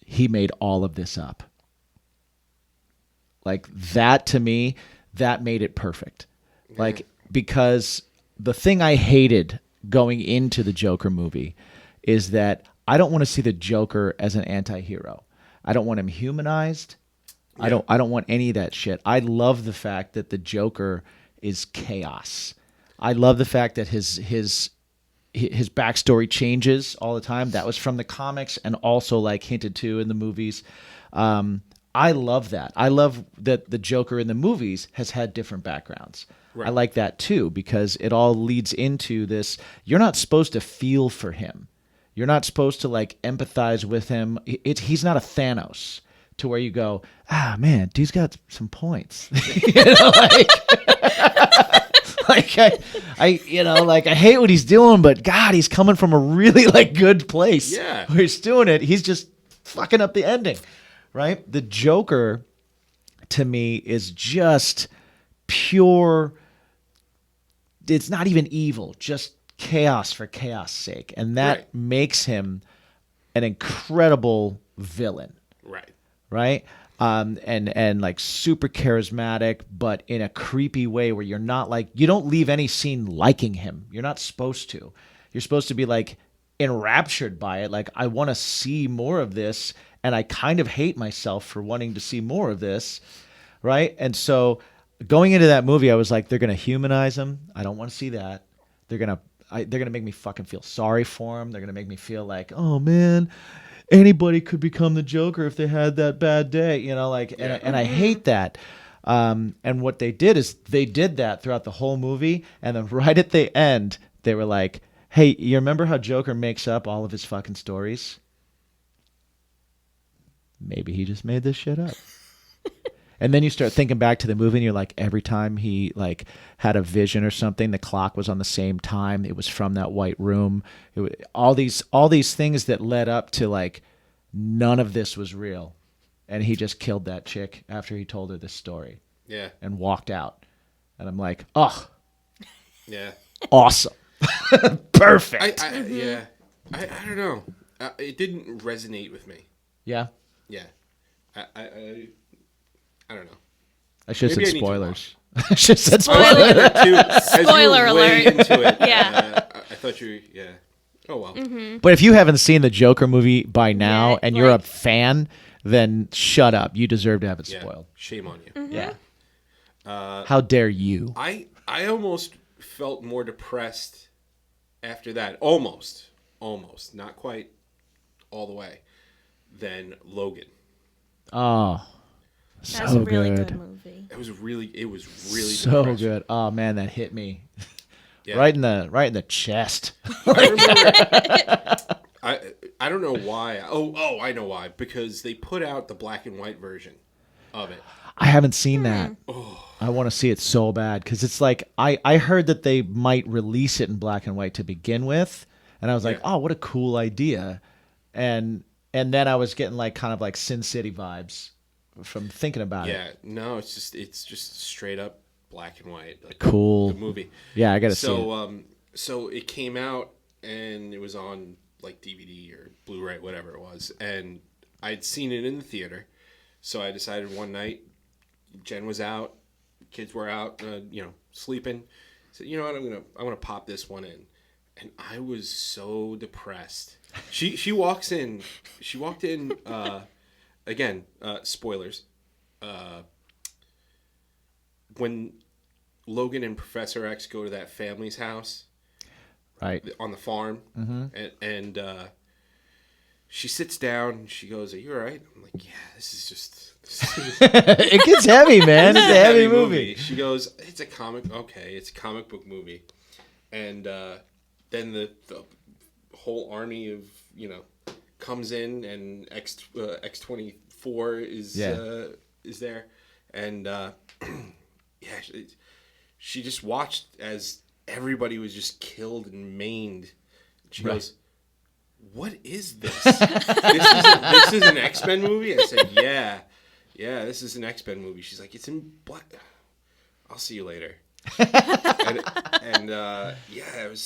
he made all of this up. Like, that, to me, that made it perfect. Like, because the thing I hated going into the Joker movie is that I don't want to see the Joker as an anti-hero. I don't want him humanized. Yeah. I don't want any of that shit. I love the fact that the Joker is chaos. I love the fact that his backstory changes all the time. That was from the comics and also like hinted to in the movies. I love that. I love that the Joker in the movies has had different backgrounds. Right. I like that too because it all leads into this. You're not supposed to feel for him. You're not supposed to like empathize with him. He's not a Thanos to where you go, ah, man, dude's got some points. You know, like I hate what he's doing, but God, he's coming from a really like good place. Yeah. Where he's doing it. He's just fucking up the ending, right? The Joker, to me, is just pure. It's not even evil, just chaos for chaos' sake, and that Right. makes him an incredible villain. Right. Right? And like super charismatic, but in a creepy way where you're not like, you don't leave any scene liking him. You're not supposed to. You're supposed to be like enraptured by it. Like, I want to see more of this. And I kind of hate myself for wanting to see more of this. Right? And so going into that movie, I was like, they're going to humanize him. I don't want to see that. They're going to make me fucking feel sorry for him. They're going to make me feel like, oh man, anybody could become the Joker if they had that bad day, you know, like, and I hate that. And what they did is they did that throughout the whole movie. And then right at the end, they were like, hey, you remember how Joker makes up all of his fucking stories? Maybe he just made this shit up. And then you start thinking back to the movie and you're like, every time he like had a vision or something, the clock was on the same time. It was from that white room. All these things that led up to like, none of this was real. And he just killed that chick after he told her this story Yeah. and walked out. And I'm like, oh, Yeah. awesome. Perfect. Yeah. I don't know. It didn't resonate with me. Yeah. Yeah. I don't know. I should have Maybe said I need to spoilers. I should have said Spoiler. spoilers. As you were Spoiler way alert. into it. Yeah. I thought you. Yeah. Oh well. But if you haven't seen the Joker movie by now Yeah, and you're a like- fan, then shut up. You deserve to have it Yeah. spoiled. Shame on you. Yeah. How dare you? I almost felt more depressed after that. Almost. Not quite all the way. Than Logan. Oh, That's so a really good. good movie. It was really So depressing. good. Oh man, that hit me Yeah. right in the chest. I remember. I don't know why. Oh, I know why. Because they put out the black and white version of it. I haven't seen that. I want to see it so bad because it's like I heard that they might release it in black and white to begin with, and I was like, Yeah. oh, what a cool idea, and then I was getting like kind of like Sin City vibes from thinking about it. Yeah. No, it's just straight up black and white. Like Cool. the movie. Yeah, I got to see it. So it came out and it was on like DVD or Blu-ray, whatever it was, and I'd seen it in the theater. So I decided one night, Jen was out, kids were out, sleeping. So you know what, I'm gonna pop this one in, and I was so depressed. She walks in. She walked in. Again, spoilers. When Logan and Professor X go to that family's house, Right. on the farm, and she sits down and she goes, "Are you all right?" I'm like, "Yeah, this is It gets heavy, man. It's a heavy movie. She goes, "It's a comic. Okay, it's a comic book movie," and then the whole army of comes in, and X-24 is there, and she just watched as everybody was just killed and maimed. She goes, "What is this? This is an X-Men movie?" I said, "Yeah, this is an X-Men movie." She's like, "It's in black. I'll see you later."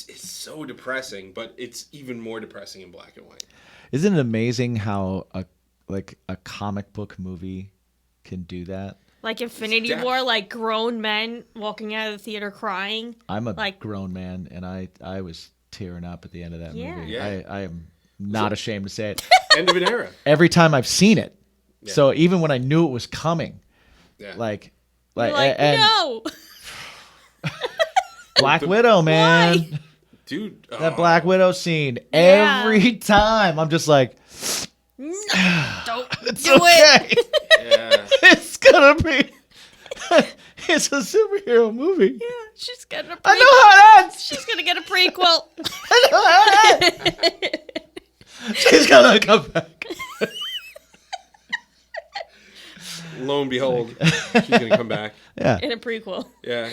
It's so depressing, but it's even more depressing in black and white. Isn't it amazing how a comic book movie can do that? Like Infinity War, like grown men walking out of the theater crying. I'm a grown man, and I was tearing up at the end of that movie. Yeah. I am not ashamed to say it. End of an era. Every time I've seen it. Yeah. So even when I knew it was coming, You're like no. Black Widow, man. Why? Dude. That Black Widow scene. Every time I'm just like, no, don't it's do okay. it. Yeah. It's gonna be. It's a superhero movie. Yeah, she's getting a prequel. I know how it ends. She's gonna get a prequel. I know how it ends. She's gonna come back. Lo and behold, she's gonna come back. Yeah. In a prequel. Yeah.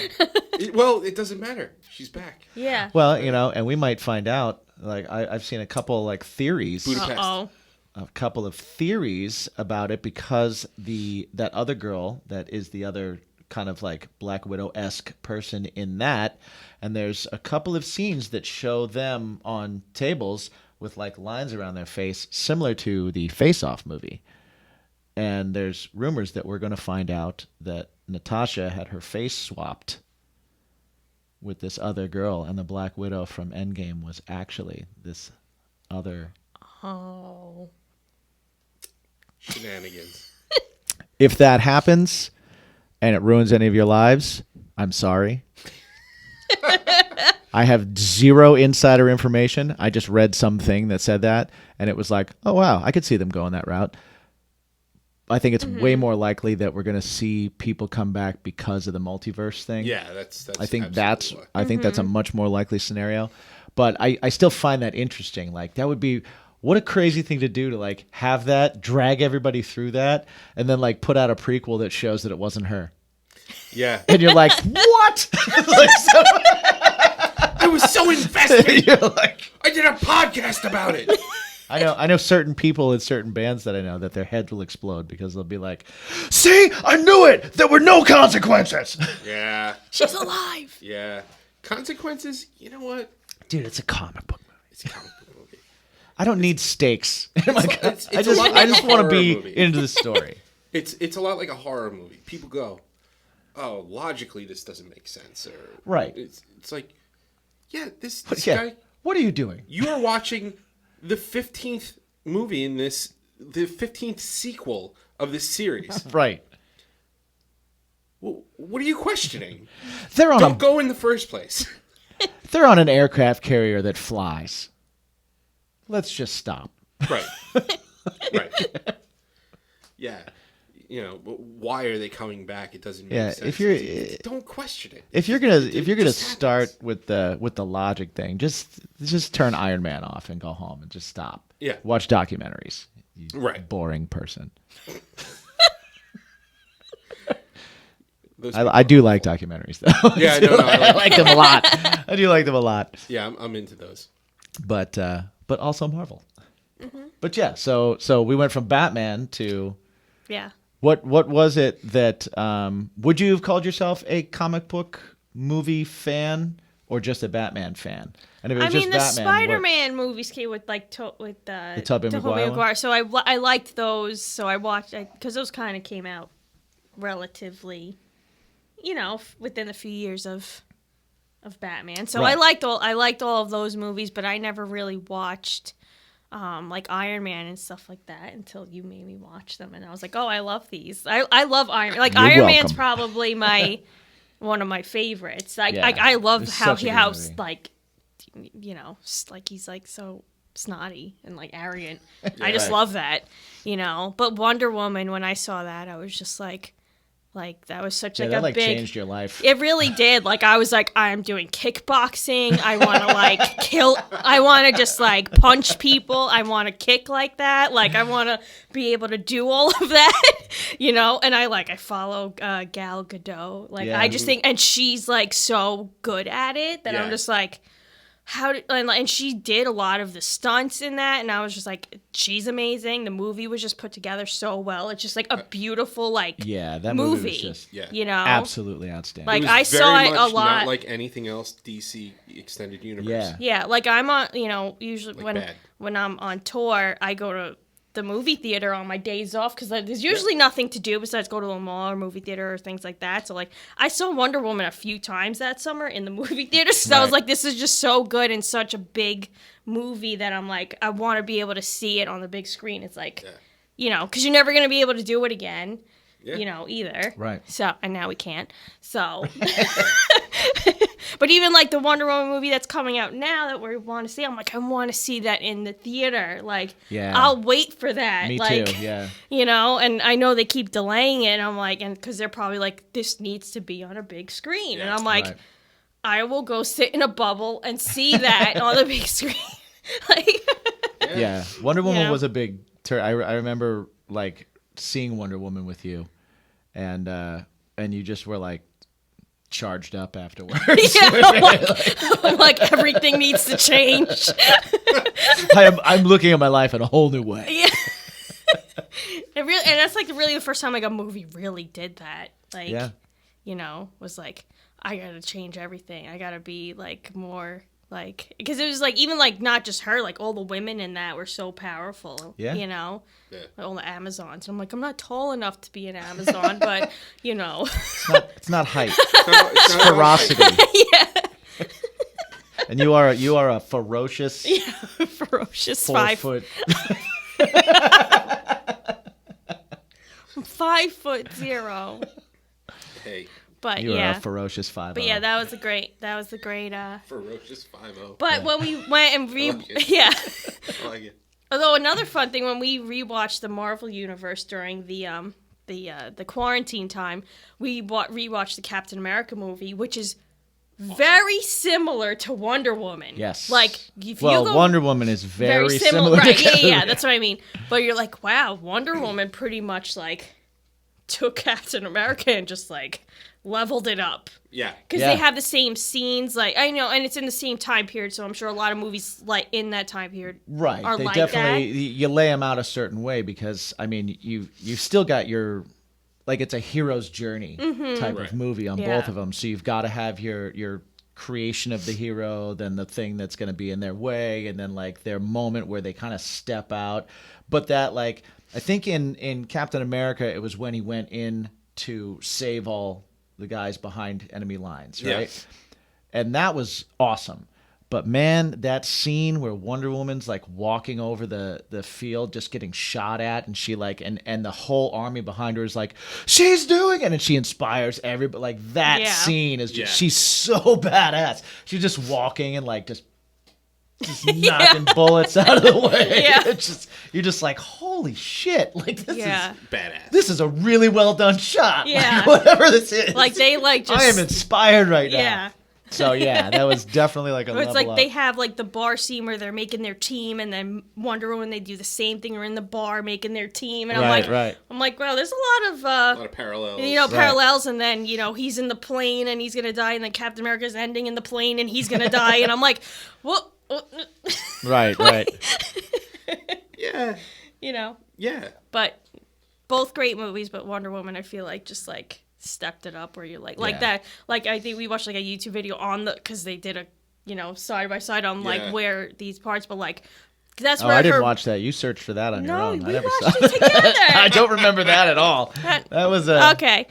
It doesn't matter. She's back. Yeah. Well, and we might find out. Like I've seen a couple theories. Budapest. Uh-oh. A couple of theories about it because that other girl that is the other kind of like Black Widow-esque person in that, and there's a couple of scenes that show them on tables with like lines around their face similar to the Face Off movie. And there's rumors that we're going to find out that Natasha had her face swapped with this other girl, and the Black Widow from Endgame was actually this other. Oh. Shenanigans. If that happens and it ruins any of your lives, I'm sorry. I have zero insider information. I just read something that said that, and it was like, oh, wow, I could see them going that route. I think it's way more likely that we're going to see people come back because of the multiverse thing. Yeah, that's I think that's a much more likely scenario. But I still find that interesting. Like, that would be... What a crazy thing to do to like have that, drag everybody through that, and then like put out a prequel that shows that it wasn't her. Yeah. And you're like, what? I was so invested. You're like, I did a podcast about it. I know certain people in certain bands that I know that their heads will explode because they'll be like, see, I knew it. There were no consequences. Yeah. She's alive. Yeah. Consequences, you know what? Dude, it's a comic book movie. It's a comic book movie. I don't need stakes. I It's a just lot like want a to horror be movie. into the story. It's a lot like a horror movie. People go, "Oh, logically this doesn't make sense," or Right. It's like, yeah, this Yeah. guy. What are you doing? You are watching the 15th movie in the 15th sequel of this series. Right. Well, what are you questioning? They're Don't go in the first place. They're on an aircraft carrier that flies. Let's just stop. Right. Right. Yeah. But why are they coming back? It doesn't make sense. If you're don't question it. if you're gonna just start happens. with the logic thing, just turn Iron Man off and go home and just stop. Yeah. Watch documentaries. You Right. boring person. Those I do like documentaries though. Yeah, no, I like them a lot. I do like them a lot. Yeah, I'm into those. But also Marvel. Mm-hmm. But yeah, so we went from Batman to Yeah. what was it that would you have called yourself a comic book movie fan, or just a Batman fan? And if it was I mean, the just Batman, Spider-Man movies came with like the Tobey Maguire? So I liked those. So I watched because those kind of came out relatively, within a few years of Batman. So Right. I liked all of those movies, but I never really watched like Iron Man and stuff like that until you made me watch them, and I was like, oh, I love these. I love Iron Man. Like You're Iron welcome. Man's probably I one of my favorites. Like Yeah. I love It's how such a good how movie. like like he's like so snotty and like arrogant. I just love that, But Wonder Woman, when I saw that, I was just like that was such like that a like big. changed your life. It really did. Like I was like, I'm doing kickboxing. I want to like kill. I want to just like punch people. I want to kick like that. Like I want to be able to do all of that, And I follow Gal Gadot. Like Yeah. I just think, and she's like so good at it that I'm Yeah. just like. And she did a lot of the stunts in that, and I was just like, she's amazing. The movie was just put together so well. It's just like a beautiful Yeah, that movie. movie was just absolutely outstanding. Like It was I saw very it a much lot. Not like anything else DC extended universe. Yeah. Yeah, like I'm on, usually Like bad. when I'm on tour, I go to the movie theater on my days off because there's usually nothing to do besides go to a mall or movie theater or things like that. So like I saw Wonder Woman a few times that summer in the movie theater. So I was Right. like, this is just so good and such a big movie that I'm like, I want to be able to see it on the big screen. It's like, because you're never gonna be able to do it again. Yeah. Either. Right. So, and now we can't. So, but even like the Wonder Woman movie that's coming out now that we want to see, I'm like, I want to see that in the theater. Like, Yeah. I'll wait for that. Me like, too. Yeah. and I know they keep delaying it. And I'm like, and because they're probably like, this needs to be on a big screen. And I'm like, Right. I will go sit in a bubble and see that on the big screen. Like, Yeah. Wonder Woman Yeah. was a big I remember like seeing Wonder Woman with you, and you just were like charged up afterwards. yeah, I'm like, everything needs to change. I'm looking at my life in a whole new way. Yeah. And that's like really the first time like a movie really did that. Like, Yeah. Was like, I gotta change everything. I gotta be like more like, because it was like even like not just her, like all the women in that were so powerful. Yeah. Yeah. All the Amazons. I'm like, I'm not tall enough to be an Amazon, but It's not height. It's not Ferocity. yeah, And you are a ferocious ferocious 4 foot. 5'0". Hey, But You are yeah, a ferocious 5. but yeah, that was a great. ferocious 5-0. But when we went and like it. yeah. I like it. Although another fun thing when we rewatched the Marvel universe during the quarantine time, we rewatched the Captain America movie, which is very similar to Wonder Woman. Yes. Like if Well, you go Wonder Woman is very similar right? to Yeah, that's what I mean. But you're like, wow, Wonder Woman pretty much like took Captain America and just like leveled it up. Yeah. Because Yeah. they have the same scenes, like I know, and it's in the same time period, so I'm sure a lot of movies like in that time period Right. are They like definitely that. you lay them out a certain way because I mean you've still got your like it's a hero's journey type Right. of movie on Yeah. both of them. So you've got to have your creation of the hero, then the thing that's going to be in their way, and then like their moment where they kind of step out. But that like I think in Captain America it was when he went in to save all the guys behind enemy lines, right? Yeah. And that was awesome. But man, that scene where Wonder Woman's like walking over the field, just getting shot at, and she like and the whole army behind her is like, she's doing it, and she inspires everybody. Like that Yeah. scene is just Yeah. she's so badass. She's just walking and like just knocking bullets out of the way. Yeah. It's just you're just like, holy shit! Like this Yeah. is Badass. this is a really well done shot. Yeah. Like, whatever this is. Like they like just I am inspired right now. yeah. So yeah, that was definitely like a Or it's level like up. they have like the bar scene where they're making their team, and then Wonder Woman they do the same thing. Or in the bar making their team, and Right. I'm like, wow, there's a lot of A lot of parallels. parallels. And then he's in the plane and he's gonna die, and then Captain America's ending in the plane and he's gonna die, and I'm like, what? Right. Yeah. Yeah. But both great movies. But Wonder Woman, I feel like just like stepped it up, where you're like Yeah. that. Like I think we watched like a YouTube video on because they did a side by side on like where these parts, but like that's where I didn't watch that. You searched for that on your own. we I never watched saw it together. I don't remember that at all. That was Okay.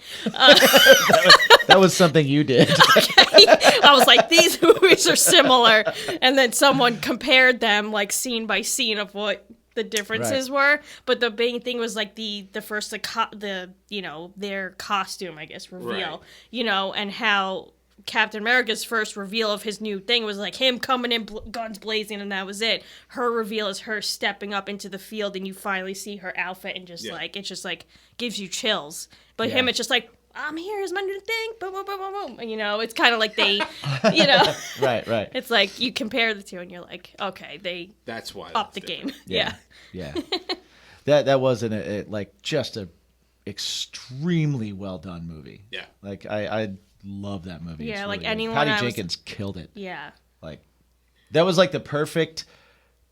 that was something you did. I was like, these movies are similar, and then someone compared them like scene by scene of what the differences were. But the main thing was like the first their costume, I guess, reveal, and how Captain America's first reveal of his new thing was like him coming in guns blazing, and that was it. Her reveal is her stepping up into the field, and you finally see her outfit, and just like it's just like gives you chills. But him, it's just like, I'm here, is my new thing, boom, boom, boom, boom, boom. And, it's kind of like they, Right. It's like you compare the two, and you're like, okay, that's why up the game. Yeah. That wasn't just a extremely well done movie. Yeah. Like I love that movie. Yeah, It's like really anyone good. Patty I was- Jenkins killed it. Yeah. Like that was like the perfect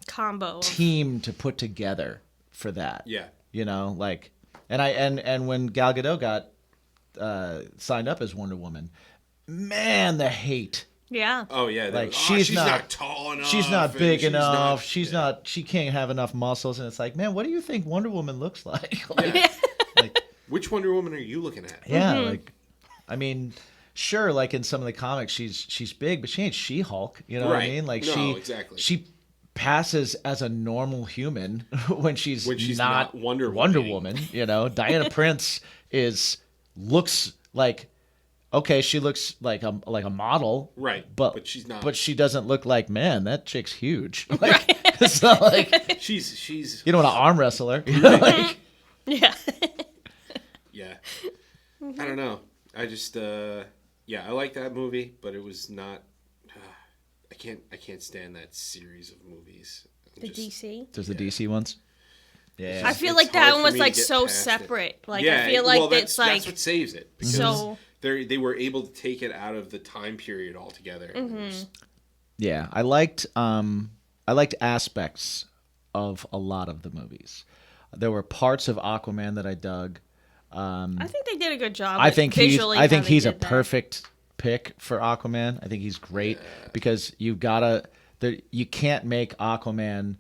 Combo. team to put together for that. Yeah. And when Gal Gadot got signed up as Wonder Woman, man, the hate. Yeah. Oh yeah. Like she's not tall enough. She's not and big she's enough. not- She can't have enough muscles. And it's like, man, what do you think Wonder Woman looks like? Which Wonder Woman are you looking at? Yeah, I mean, sure, like in some of the comics, she's big, but she ain't She-Hulk. You know what I mean? Like exactly. she passes as a normal human when she's not Wonder Woman. Diana Prince looks like. Okay, she looks like a model, right? But she's not. But she doesn't look like, man, that chick's huge. Like, it's not like she's. You don't want to arm wrestle her. Yeah. Yeah. I don't know. I just I like that movie, but it was not. I can't stand that series of movies. DC. There's the DC ones. Yeah. I feel like that one was like so separate. Like I feel like that's like what saves it. Because so. They were able to take it out of the time period altogether. Yeah, I liked aspects of a lot of the movies. There were parts of Aquaman that I dug. I think they did a good job. I think he's a that. perfect pick for Aquaman. I think he's great because you can't make Aquaman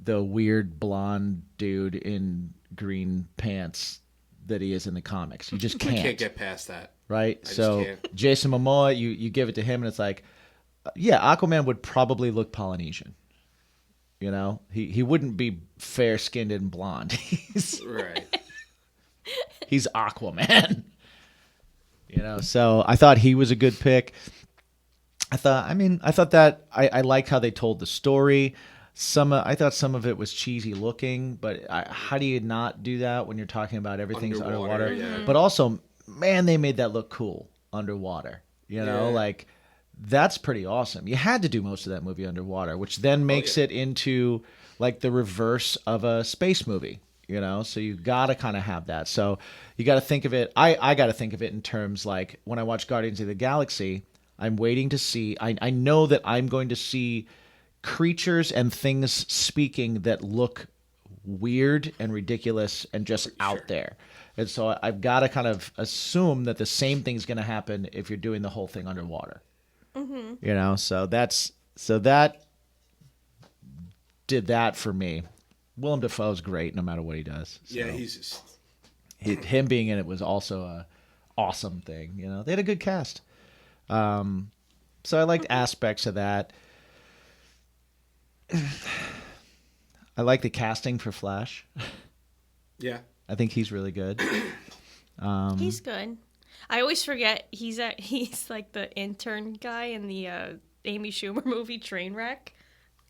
the weird blonde dude in green pants that he is in the comics. You just can't. I can't get past that. Right? So Jason Momoa, you give it to him and it's like, Aquaman would probably look Polynesian. He wouldn't be fair-skinned and blonde. Right. He's Aquaman. So I thought he was a good pick. I thought that I liked how they told the story. I thought some of it was cheesy looking, but how do you not do that when you're talking about everything's underwater? Yeah. But also, man, they made that look cool underwater. Like that's pretty awesome. You had to do most of that movie underwater, which then makes it into like the reverse of a space movie. So you got to kind of have that. So you got to think of it. I got to think of it in terms like when I watch Guardians of the Galaxy, I'm waiting to see. I know that I'm going to see creatures and things speaking that look weird and ridiculous and just out there. And so I've got to kind of assume that the same thing's going to happen if you're doing the whole thing underwater. Mm-hmm. So that did that for me. Willem Dafoe's great no matter what he does. So Yeah, he's just... him being in it was also a awesome thing. They had a good cast. So I liked aspects of that. I like the casting for Flash. Yeah. I think he's really good. He's good. I always forget he's like the intern guy in the Amy Schumer movie Trainwreck.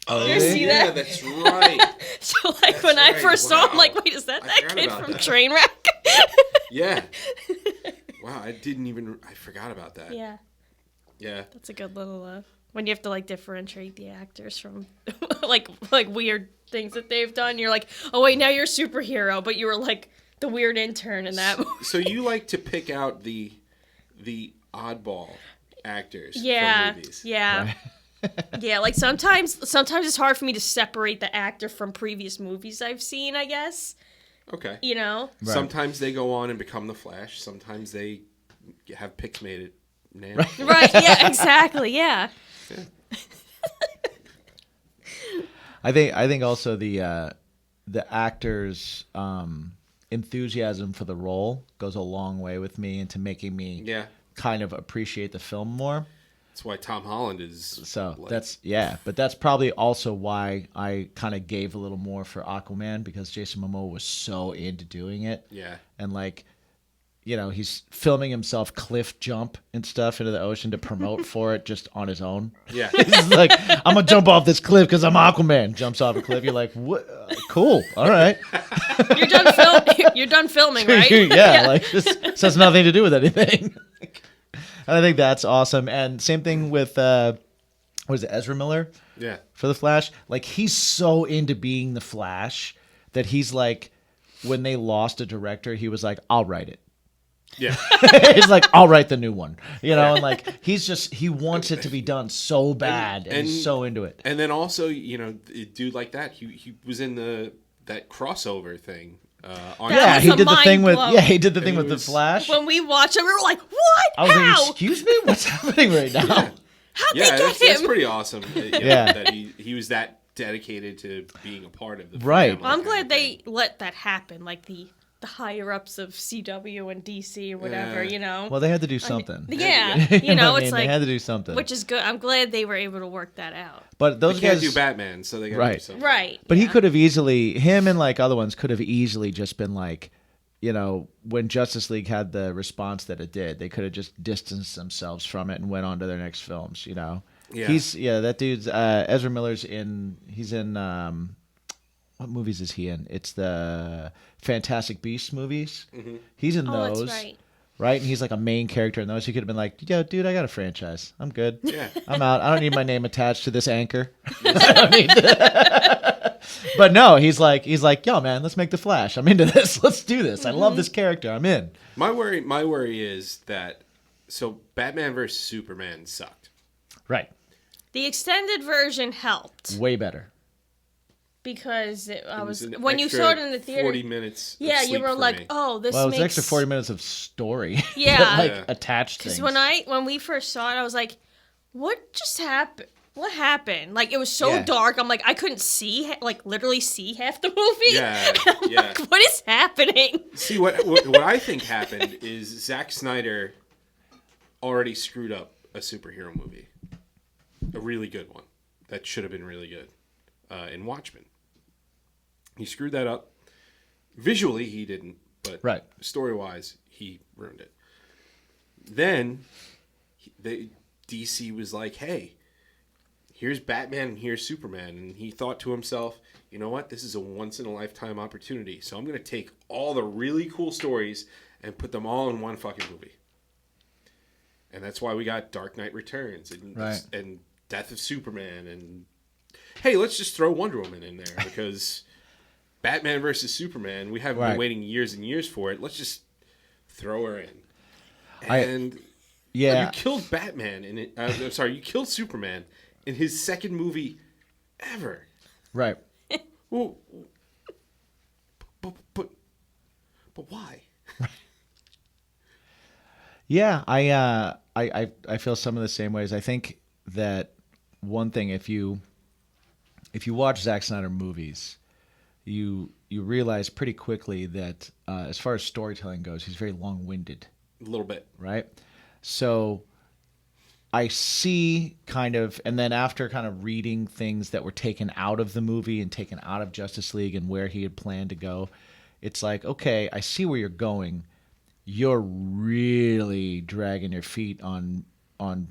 Oh, you ever see that? Yeah, that's right. So when I first saw him, I'm like, wait, is that kid from Trainwreck? Yeah. Wow, I forgot about that. Yeah. Yeah. That's a good little when you have to like differentiate the actors from like weird things that they've done. You're like, oh wait, now you're a superhero, but you were like the weird intern in that movie. So you like to pick out the oddball actors from movies. Yeah. Right. Yeah, like sometimes it's hard for me to separate the actor from previous movies I've seen, I guess. Okay. Right. Sometimes they go on and become the Flash. Sometimes they have pics made it now. Right, yeah, exactly, yeah. I think also the actor's enthusiasm for the role goes a long way with me into making me kind of appreciate the film more. That's why Tom Holland is so but that's probably also why I kind of gave a little more for Aquaman, because Jason Momoa was so into doing it. Yeah. And like, you know, he's filming himself cliff jump and stuff into the ocean to promote for it just on his own. Yeah. He's like, I'm gonna jump off this cliff because I'm Aquaman. Jumps off a cliff. You're like, what? Cool. All right. You're done filming, right? yeah, like this has nothing to do with anything. And I think that's awesome. And same thing with what is it, Ezra Miller? Yeah. For the Flash. Like, he's so into being the Flash that he's like, when they lost a director, he was like, I'll write it. Yeah. He's like, I'll write the new one. You know, and like he wants it to be done so bad and he's so into it. And then also, you know, a dude like that, he was in that crossover thing. He did the thing with the Flash. When we watched it, we were like, "What? I was How? like, excuse me, what's happening right now?" How'd they get him? That's pretty awesome. That he was that dedicated to being a part of the right. family. Well, I'm glad they let that happen, like the higher ups of CW and DC or whatever, you know. Well, they had to do something. You know, it's like they had to do something, which is good. I'm glad they were able to work that out. But those they can't guys do Batman, so they got to do something. Right. But he could have easily, him and like other ones could have easily just been like, you know, when Justice League had the response that it did, they could have just distanced themselves from it and went on to their next films, you know. Yeah. That dude's Ezra Miller's he's in what movies is he in? It's the Fantastic Beasts movies. Mm-hmm. He's in those. That's right. Right? And he's like a main character in those. He could have been like, yo, dude, I got a franchise. I'm good. Yeah. I'm out. I don't need my name attached to this anchor. I don't need But no, he's like, yo, man, let's make the Flash. I'm into this. Let's do this. I love this character. I'm in. My worry is that Batman vs Superman sucked. Right. The extended version helped. Way better. Because when you saw it in the theater, 40 minutes. Yeah, you were like, "Oh, this." Well, it was makes... extra 40 minutes of story. Yeah, that, attached things. Because when we first saw it, I was like, "What just happened? What happened?" Like, it was so dark. I'm like, I couldn't see, literally see half the movie. Yeah, like, what is happening? See, what I think happened is Zack Snyder already screwed up a superhero movie, a really good one that should have been really good, in Watchmen. He screwed that up. Visually, he didn't, but story-wise, he ruined it. Then, DC was like, hey, here's Batman and here's Superman. And he thought to himself, you know what? This is a once-in-a-lifetime opportunity. So I'm going to take all the really cool stories and put them all in one fucking movie. And that's why we got Dark Knight Returns and Death of Superman. And, hey, let's just throw Wonder Woman in there because... Batman versus Superman, we haven't been waiting years and years for it. Let's just throw her in. And you killed Batman in it. I'm sorry, you killed Superman in his second movie ever. Right. Well, but why? Yeah, I feel some of the same ways. I think that one thing, if you watch Zack Snyder movies, you realize pretty quickly that as far as storytelling goes, he's very long-winded. A little bit. Right? So I see kind of, and then after kind of reading things that were taken out of the movie and taken out of Justice League and where he had planned to go, it's like, okay, I see where you're going. You're really dragging your feet on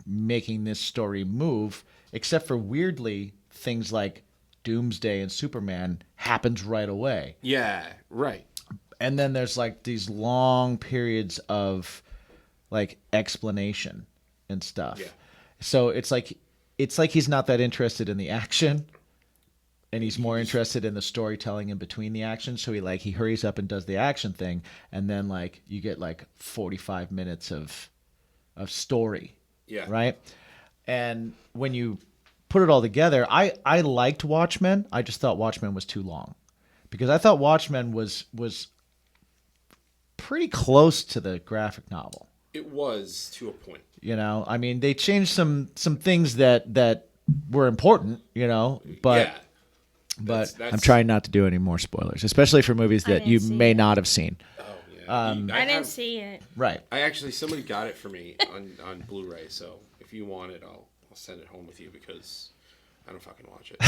making this story move, except for weirdly things like Doomsday and Superman happens right away. Yeah, right. And then there's like these long periods of like explanation and stuff. Yeah. So it's like he's not that interested in the action, and he's more interested in the storytelling in between the action. So he hurries up and does the action thing, and then like you get like 45 minutes of story. Yeah. Right? And when you put it all together, I liked Watchmen. I just thought Watchmen was too long. Because I thought Watchmen was pretty close to the graphic novel. It was to a point. You know, I mean, they changed some things that were important. You know, but. Yeah. But That's- I'm trying not to do any more spoilers, especially for movies that you didn't see may it. not have seen. Oh yeah. I didn't see it. Right. I actually somebody got it for me on Blu-ray. So if you want it, I'll send it home with you because I don't fucking watch it.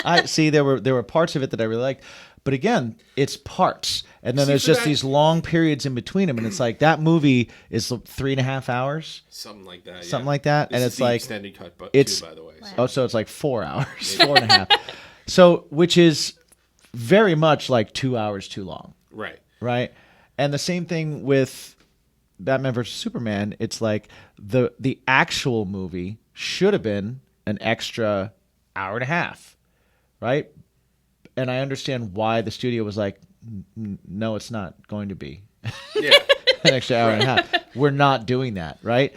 I see there were parts of it that I really liked, but again, it's parts, and then See, there's for just that- these long periods in between them, and it's like that movie is 3.5 hours, Something like that. something like that, This and is it's the like extended cut, but it's- too, by the way. So. oh, so it's like 4 hours, 4.5. So, which is very much like 2 hours too long, Right. right? And the same thing with Batman versus Superman. It's like the actual movie should have been an extra hour and a half, right? And I understand why the studio was like, no, it's not going to be Yeah. an extra hour and a half. We're not doing that, right?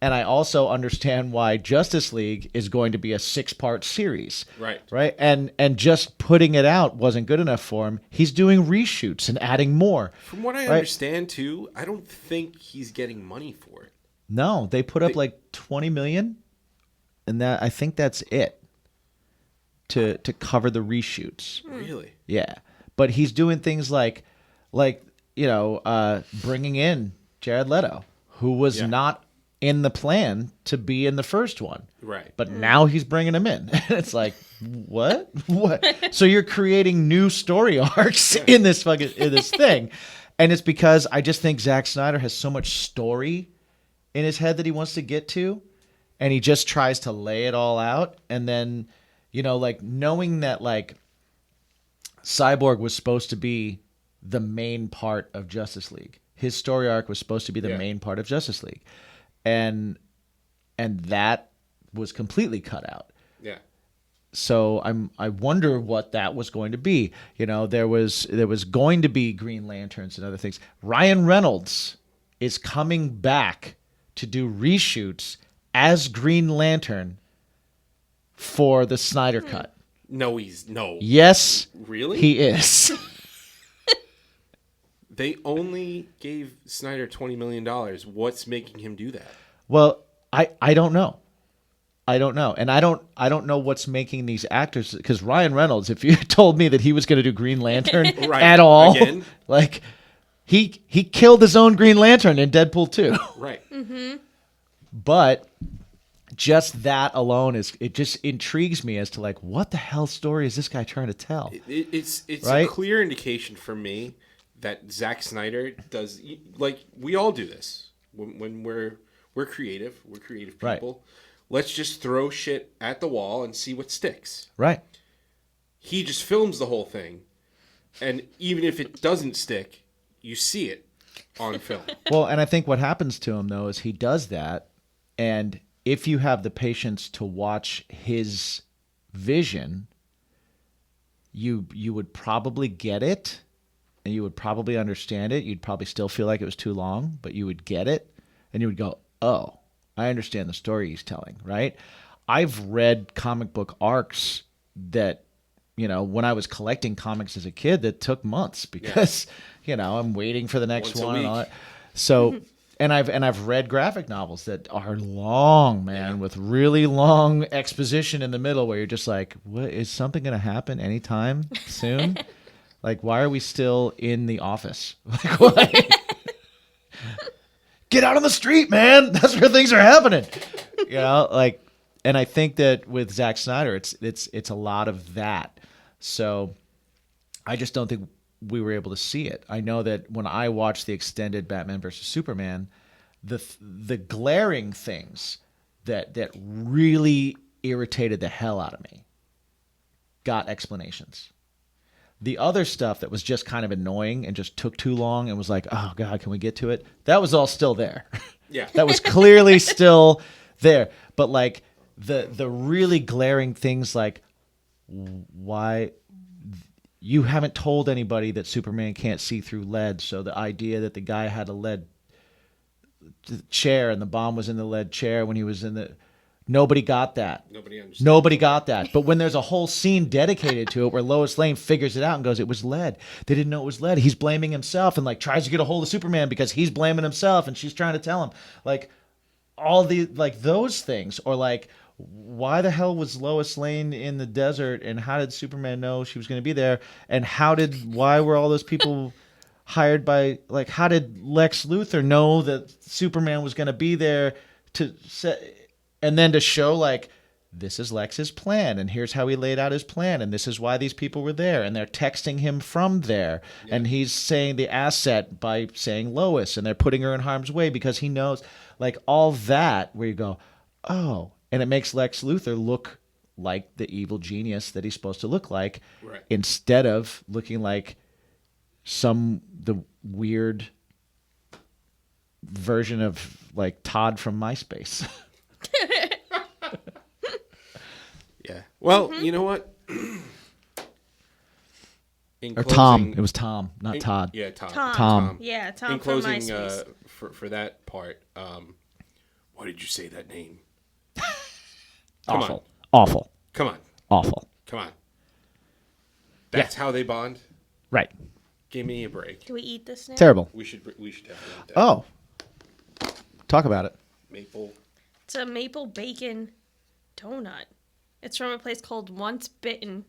And I also understand why Justice League is going to be a 6-part series. Right. Right? And just putting it out wasn't good enough for him. He's doing reshoots and adding more. From what I Right. understand, too, I don't think he's getting money for it. No, they put up like 20 million, and that I think that's it to cover the reshoots. Really? Yeah. But he's doing things like bringing in Jared Leto, who was Yeah. not in the plan to be in the first one. Right. But now he's bringing him in. It's like, what? What? So you're creating new story arcs in this thing. And it's because I just think Zack Snyder has so much story in his head that he wants to get to, and he just tries to lay it all out. And then, like knowing that like Cyborg was supposed to be the main part of Justice League. His story arc was supposed to be the Yeah. main part of Justice League. And that was completely cut out. Yeah. So I wonder what that was going to be. There was going to be Green Lanterns and other things. Ryan Reynolds is coming back to do reshoots as Green Lantern for the Snyder Cut. No, he's no. Yes, Really? he is. They only gave Snyder $20 million. What's making him do that? Well, I don't know. I don't know. And I don't know what's making these actors, because Ryan Reynolds, if you told me that he was going to do Green Lantern Right. at all, Again? like he killed his own Green Lantern in Deadpool 2. Right. But just that alone it just intrigues me as to like, what the hell story is this guy trying to tell? It's Right? a clear indication for me that Zack Snyder does, like we all do this when we're creative. We're creative people. Right. Let's just throw shit at the wall and see what sticks. Right. He just films the whole thing, and even if it doesn't stick, you see it on film. Well, and I think what happens to him though is he does that, and if you have the patience to watch his vision, you would probably get it, and you would probably understand it. You'd probably still feel like it was too long, but you would get it, and you would go, "Oh, I understand the story he's telling." Right? I've read comic book arcs that, when I was collecting comics as a kid, that took months because, I'm waiting for the next Once a one and all week. that. So, and I've read graphic novels that are long, man, with really long exposition in the middle where you're just like, what, is something going to happen anytime soon? Like, why are we still in the office? Like, why? Get out on the street, man. That's where things are happening. And I think that with Zack Snyder, it's a lot of that. So I just don't think we were able to see it. I know that when I watched the extended Batman versus Superman, the glaring things that really irritated the hell out of me got explanations. The other stuff that was just kind of annoying and just took too long and was like, oh God, can we get to it? That was all still there. Yeah. That was clearly still there. But like the really glaring things, like, why you haven't told anybody that Superman can't see through lead. So the idea that the guy had a lead chair and the bomb was in the lead chair when he was in the... Nobody got that. Nobody understood. Nobody got that. But when there's a whole scene dedicated to it where Lois Lane figures it out and goes, it was lead. They didn't know it was lead. He's blaming himself and like tries to get a hold of Superman because he's blaming himself and she's trying to tell him. Like all the like those things, or like why the hell was Lois Lane in the desert and how did Superman know she was going to be there? And why were all those people hired by, like, how did Lex Luthor know that Superman was going to be there to set, and then to show like, this is Lex's plan and here's how he laid out his plan and this is why these people were there and they're texting him from there and he's saying the asset by saying Lois and they're putting her in harm's way because he knows, like all that where you go, oh, and it makes Lex Luthor look like the evil genius that he's supposed to look like, right, instead of looking like the weird version of like Todd from MySpace. Yeah. Well, you know what? Or Tom. It was Tom, not Todd. Yeah, Todd. Tom. Yeah, Tom In from closing, MySpace. for that part, why did you say that name? Come Awful. on. Awful. Come on. Awful. Come on. That's how they bond? Right. Give me a break. Do we eat this now? Terrible. We should definitely eat that. Oh. Talk about it. Maple. It's a maple bacon donut. It's from a place called Once Bitten,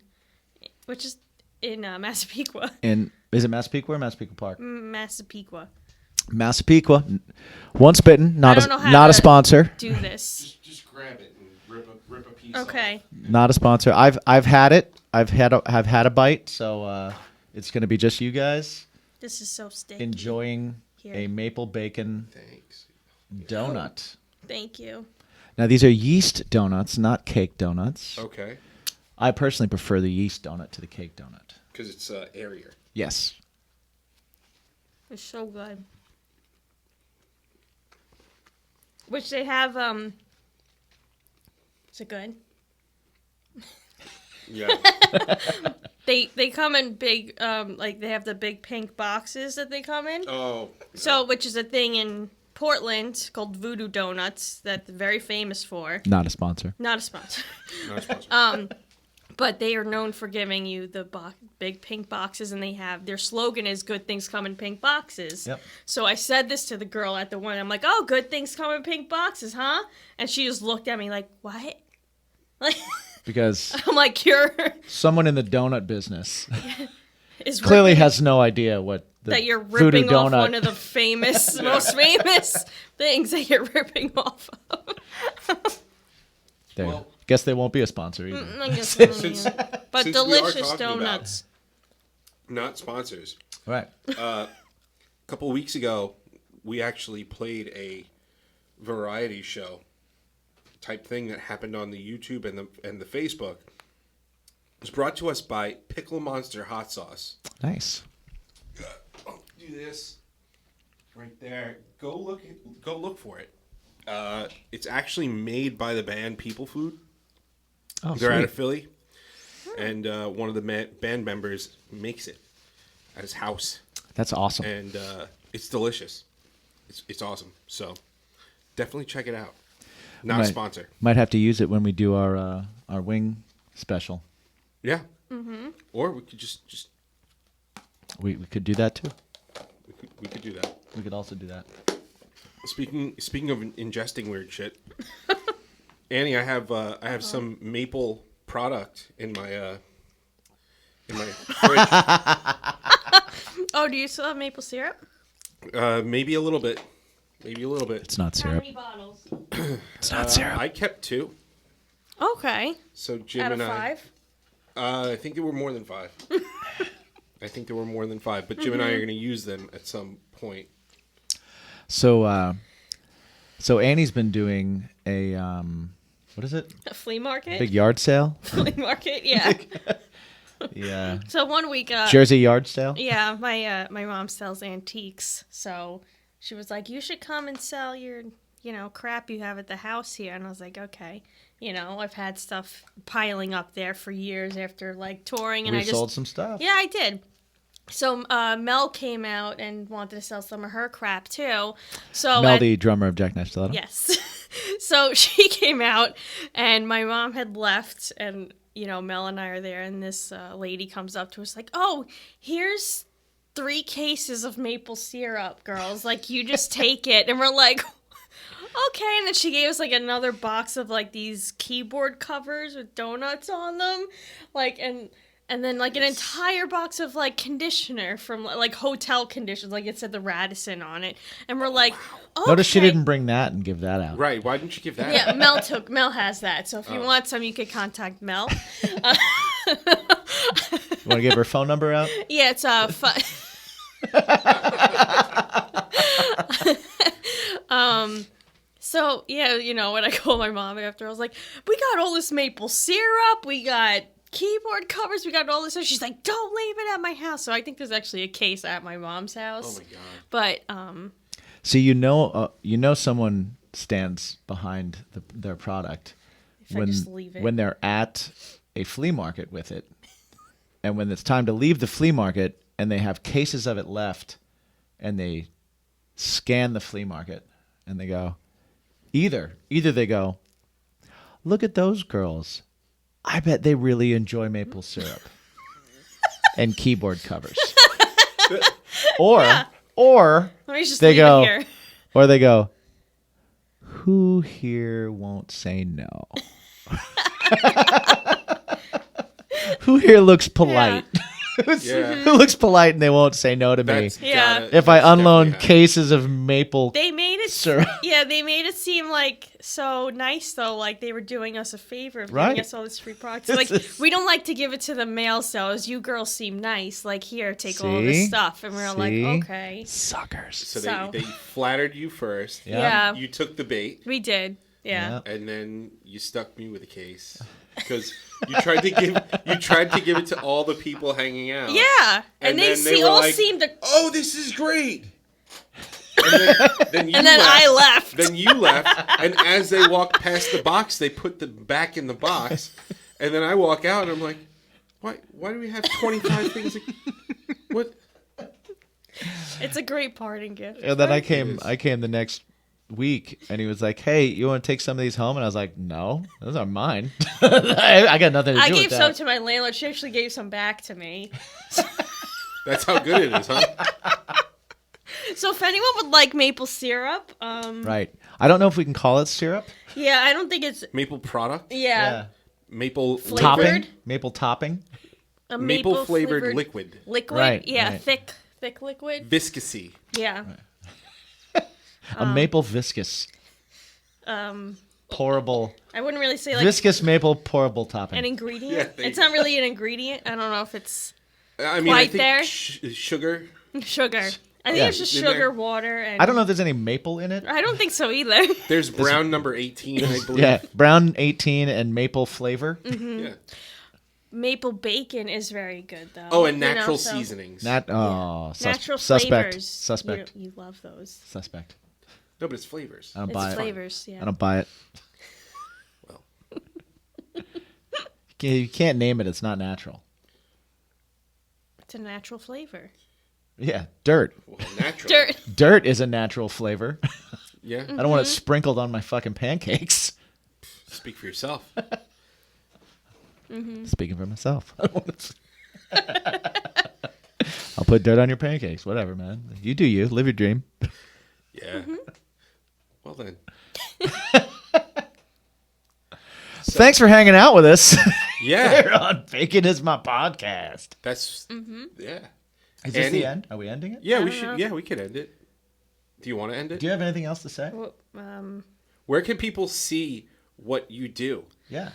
which is in Massapequa. Is it Massapequa or Massapequa Park? Massapequa. Massapequa. Once Bitten. Not I don't know how not a to sponsor. Do this. Just grab it and rip a piece Okay. off. Not a sponsor. I've had it. I've had a bite. So it's gonna be just you guys This is so sticky. enjoying Here. a maple bacon Thanks. donut. Thank you. Now these are yeast donuts, not cake donuts. Okay. I personally prefer the yeast donut to the cake donut. Because it's airier. Yes. It's so good. Which they have, is it good? Yeah. They come in big, like they have the big pink boxes that they come in. Oh. So, which is a thing in Portland called Voodoo Donuts that they're very famous for. Not a sponsor. Not a sponsor. Not a sponsor. But they are known for giving you the big pink boxes, and their slogan is "Good things come in pink boxes." Yep. So I said this to the girl at the one. I'm like, "Oh, good things come in pink boxes, huh?" And she just looked at me like, "What?" Like, Because I'm like, "You're someone in the donut business is clearly ripping- has no idea what the that you're Voodoo ripping off donut. one of the famous, most famous things that you're ripping off of." There. Well- Guess they won't be a sponsor either. I guess not, Since- yeah. But since we are delicious talking about- donuts. Not sponsors. Right. A couple of weeks ago, we actually played a variety show type thing that happened on the YouTube and the Facebook. It was brought to us by Pickle Monster Hot Sauce. Nice. I'll do this right there. Go look for it. It's actually made by the band People Food. Oh, They're out sweet. of Philly, and one of the band members makes it at his house, That's awesome. and it's delicious. It's awesome. So definitely check it out. Not a Right. sponsor. Might have to use it when we do our wing special. Yeah. Mm-hmm. Or we could just We could do that too. we could do that. We could also do that. Speaking of ingesting weird shit, Annie, I have some maple product in my fridge. Oh, do you still have maple syrup? Maybe a little bit. Maybe a little bit. It's not How syrup. many bottles? It's not syrup. I kept 2. Okay. So Jim Out of and 5? I think there were more than 5. But Jim and I are going to use them at some point. So Annie's been doing a what is it? A flea market? Big yard sale. Flea market, yeah. Yeah. So one week, Jersey yard sale. yeah, my mom sells antiques. So she was like, "You should come and sell your, crap you have at the house here." And I was like, "Okay." I've had stuff piling up there for years after like touring, and We I just sold some stuff. Yeah, I did. So Mel came out and wanted to sell some of her crap too. So Mel, the drummer of Jackknife Stiletto. yes. So she came out, and my mom had left, and Mel and I are there, and this lady comes up to us like, "Oh, here's 3 cases of maple syrup, girls. Like, you just take it." And we're like, okay. And then she gave us like another box of like these keyboard covers with donuts on them, like and then like an entire box of like conditioner from like hotel conditions, like it said the Radisson on it. And we're like, okay. Notice she didn't bring that and give that out. Right. Why didn't you give that? Yeah, Mel has that. So if you want some, you could contact Mel. You want to give her phone number out? Yeah, it's So yeah, when I called my mom after, I was like, "We got all this maple syrup, we got keyboard covers, we got all this." So she's like, "Don't leave it at my house." So I think there's actually a case at my mom's house. Oh my god! But So someone stands behind their product if I just leave it. when they're at a flea market with it, and when it's time to leave the flea market, and they have cases of it left, and they scan the flea market, and they go, either they go, "Look at those girls. I bet they really enjoy maple syrup and keyboard covers." Or Let me just they leave go, it here. or they go, "Who here won't say no?" Who here looks polite? Yeah. Who looks polite and they won't say no to me That's Yeah. gotta- if I that's unload definitely cases of maple They made it syrup? Yeah, they made it seem like so nice though, like they were doing us a favor of Right. giving us all this free products. Like, we don't like to give it to the male sellers. You girls seem nice. Like, here, take all this See? stuff. And we were like, See? okay. Suckers. So So- they flattered you first. Yeah. You took the bait, We did. Yeah. and then you stuck me with a case because you tried to give it to all the people hanging out. Yeah. And they, then they were all like, seemed to. "Oh, this is great." And then you And then I left. Then you left, and as they walked past the box, they put the back in the box, and then I walk out, and I'm like, "Why do we have 25 things? What?" It's a great parting gift. And then It I came the next week, and he was like, "Hey, you want to take some of these home?" And I was like, "No, those are mine. I got nothing to do I with gave that." some to my landlord. She actually gave some back to me. That's how good it is, huh? So if anyone would like maple syrup, Right. I don't know if we can call it syrup. yeah, I don't think it's Maple product, yeah. maple Flavored? Topping. Maple topping. A maple flavored liquid, Liquid? Right, Yeah, right. thick liquid. viscousy. Yeah. A maple viscous. Pourable. I wouldn't really say like Viscous maple pourable topping. an ingredient. Yeah, there It's you not really an ingredient. I don't know if it's I mean, I Quite think there? Sugar. sugar. I think Yeah. it's just In there? sugar, water, and I don't know if there's any maple in it. I don't think so either. There's brown number 18, I believe. Yeah, brown 18 and maple flavor. Yeah. Maple bacon is very good though. Oh, and You know, natural so- seasonings. Natural suspect. flavors. Suspect. You love those. Suspect. No, but it's flavors. I don't It's buy it. flavors. Yeah. I don't buy it. Well, You can't name it. It's not natural. It's a natural flavor. Yeah, dirt. natural. Dirt. Dirt is a natural flavor. Yeah. I don't want it sprinkled on my fucking pancakes. Speak for yourself. Speaking for myself. I don't want I'll put dirt on your pancakes. Whatever, man. You do you. Live your dream. Yeah. Well then. Thanks for hanging out with us. Yeah. Here on Bacon is My Podcast. That's yeah. Is this Annie- the end? Are we ending it? Yeah, we don't should. know. Yeah, we could end it. Do you want to end it? Do you have anything else to say? Well, Where can people see what you do? Yeah.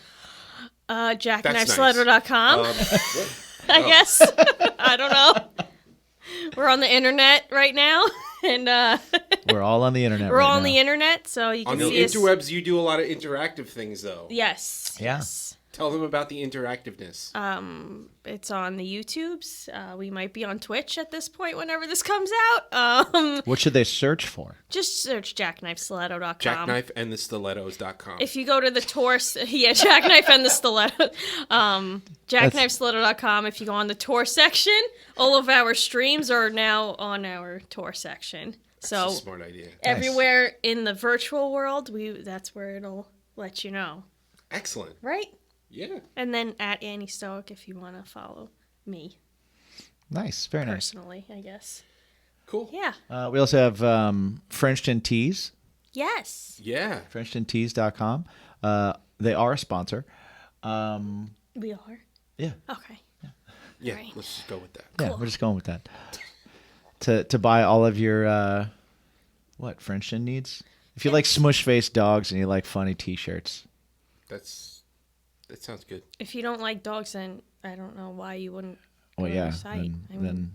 jackknifestiletto.com. I oh. guess. I don't know. We're on the internet right now, and We're all on the internet we're right all on now. the internet, so you On can the see us. interwebs, you do a lot of interactive things, though. Yes. Yeah. Yes. Tell them about the interactiveness. It's on the YouTubes. We might be on Twitch at this point whenever this comes out. What should they search for? Just search jackknifestiletto.com. Jackknifeandthestilettos.com. If you go to the tour, Jackknife and the Stiletto, jackknifestiletto.com. If you go on the tour section, all of our streams are now on our tour section. So That's a smart idea. everywhere in the virtual world, that's where it'll let you know. Excellent. Right? Yeah. And then at Annie Stoic if you want to follow me Nice. Very nice. personally, I guess. Cool. Yeah. We also have Frenchton Tees, Yes. Yeah. FrenchtonTees.com. They are a sponsor. We are. Yeah. Okay. Yeah. Right. Let's just go with that. Yeah, Cool. we're just going with that. To buy all of your what Frenchton needs. If you like smush faced dogs and you like funny T-shirts, That sounds good. If you don't like dogs, then I don't know why you wouldn't go well, to yeah, their site. then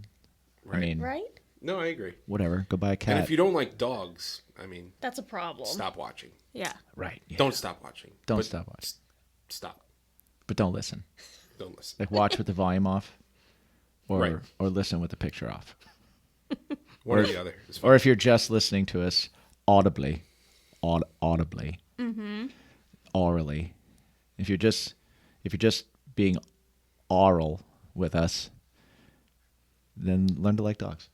I mean, Right? No, I agree. whatever. Go buy a cat. And if you don't like dogs, I mean, That's a problem. stop watching. Yeah. right? Yeah. Don't stop watching. Don't But stop watching. Stop. But don't listen. Don't listen. Like watch with the volume off, or Right. or listen with the picture off. One or the other. It's fine. Or if you're just listening to us audibly, orally. If you're just being oral with us, then learn to like dogs.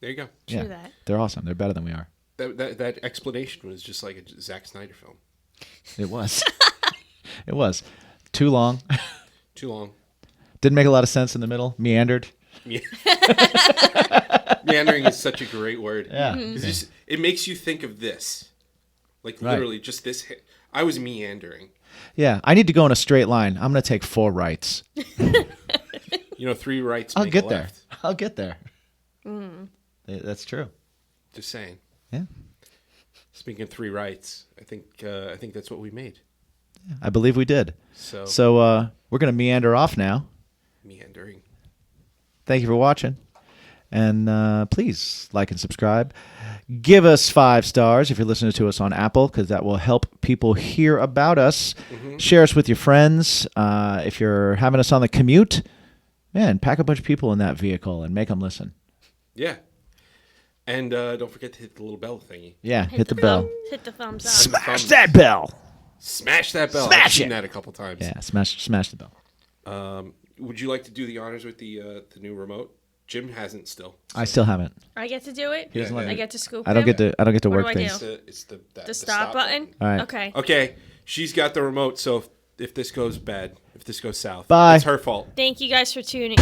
There you go. True that. They're awesome. They're better than we are. That explanation was just like a Zack Snyder film. It was. It was too long. Too long. Didn't make a lot of sense in the middle. Meandered. Yeah. Meandering is such a great word. Yeah. It makes you think of this. Like Right. literally just this. I was meandering. Yeah. I need to go in a straight line. I'm gonna take 4 rights. 3 rights I'll make get a there. left. I'll get there. That's true. Just saying. Yeah. Speaking of 3 rights, I think that's what we made. I believe we did. So, We're gonna meander off now. meandering. Thank you for watching. And please like and subscribe. Give us 5 stars if you're listening to us on Apple, because that will help people hear about us. Share us with your friends. If you're having us on the commute, man, pack a bunch of people in that vehicle and make them listen. Yeah. And don't forget to hit the little bell thingy. Yeah, hit the bell. Hit the thumbs up. Smash that bell. Smash that bell. Smash I've seen it. that a couple times. Yeah, smash the bell. Would you like to do the honors with the new remote? Jim hasn't still. I still haven't. I get to do it. He doesn't let I me. get to scoop I don't him? get to What work do I things. do? It's the The stop button? All right. Okay. Okay, she's got the remote, so if this goes bad, if this goes south, Bye. it's her fault. Thank you guys for tuning.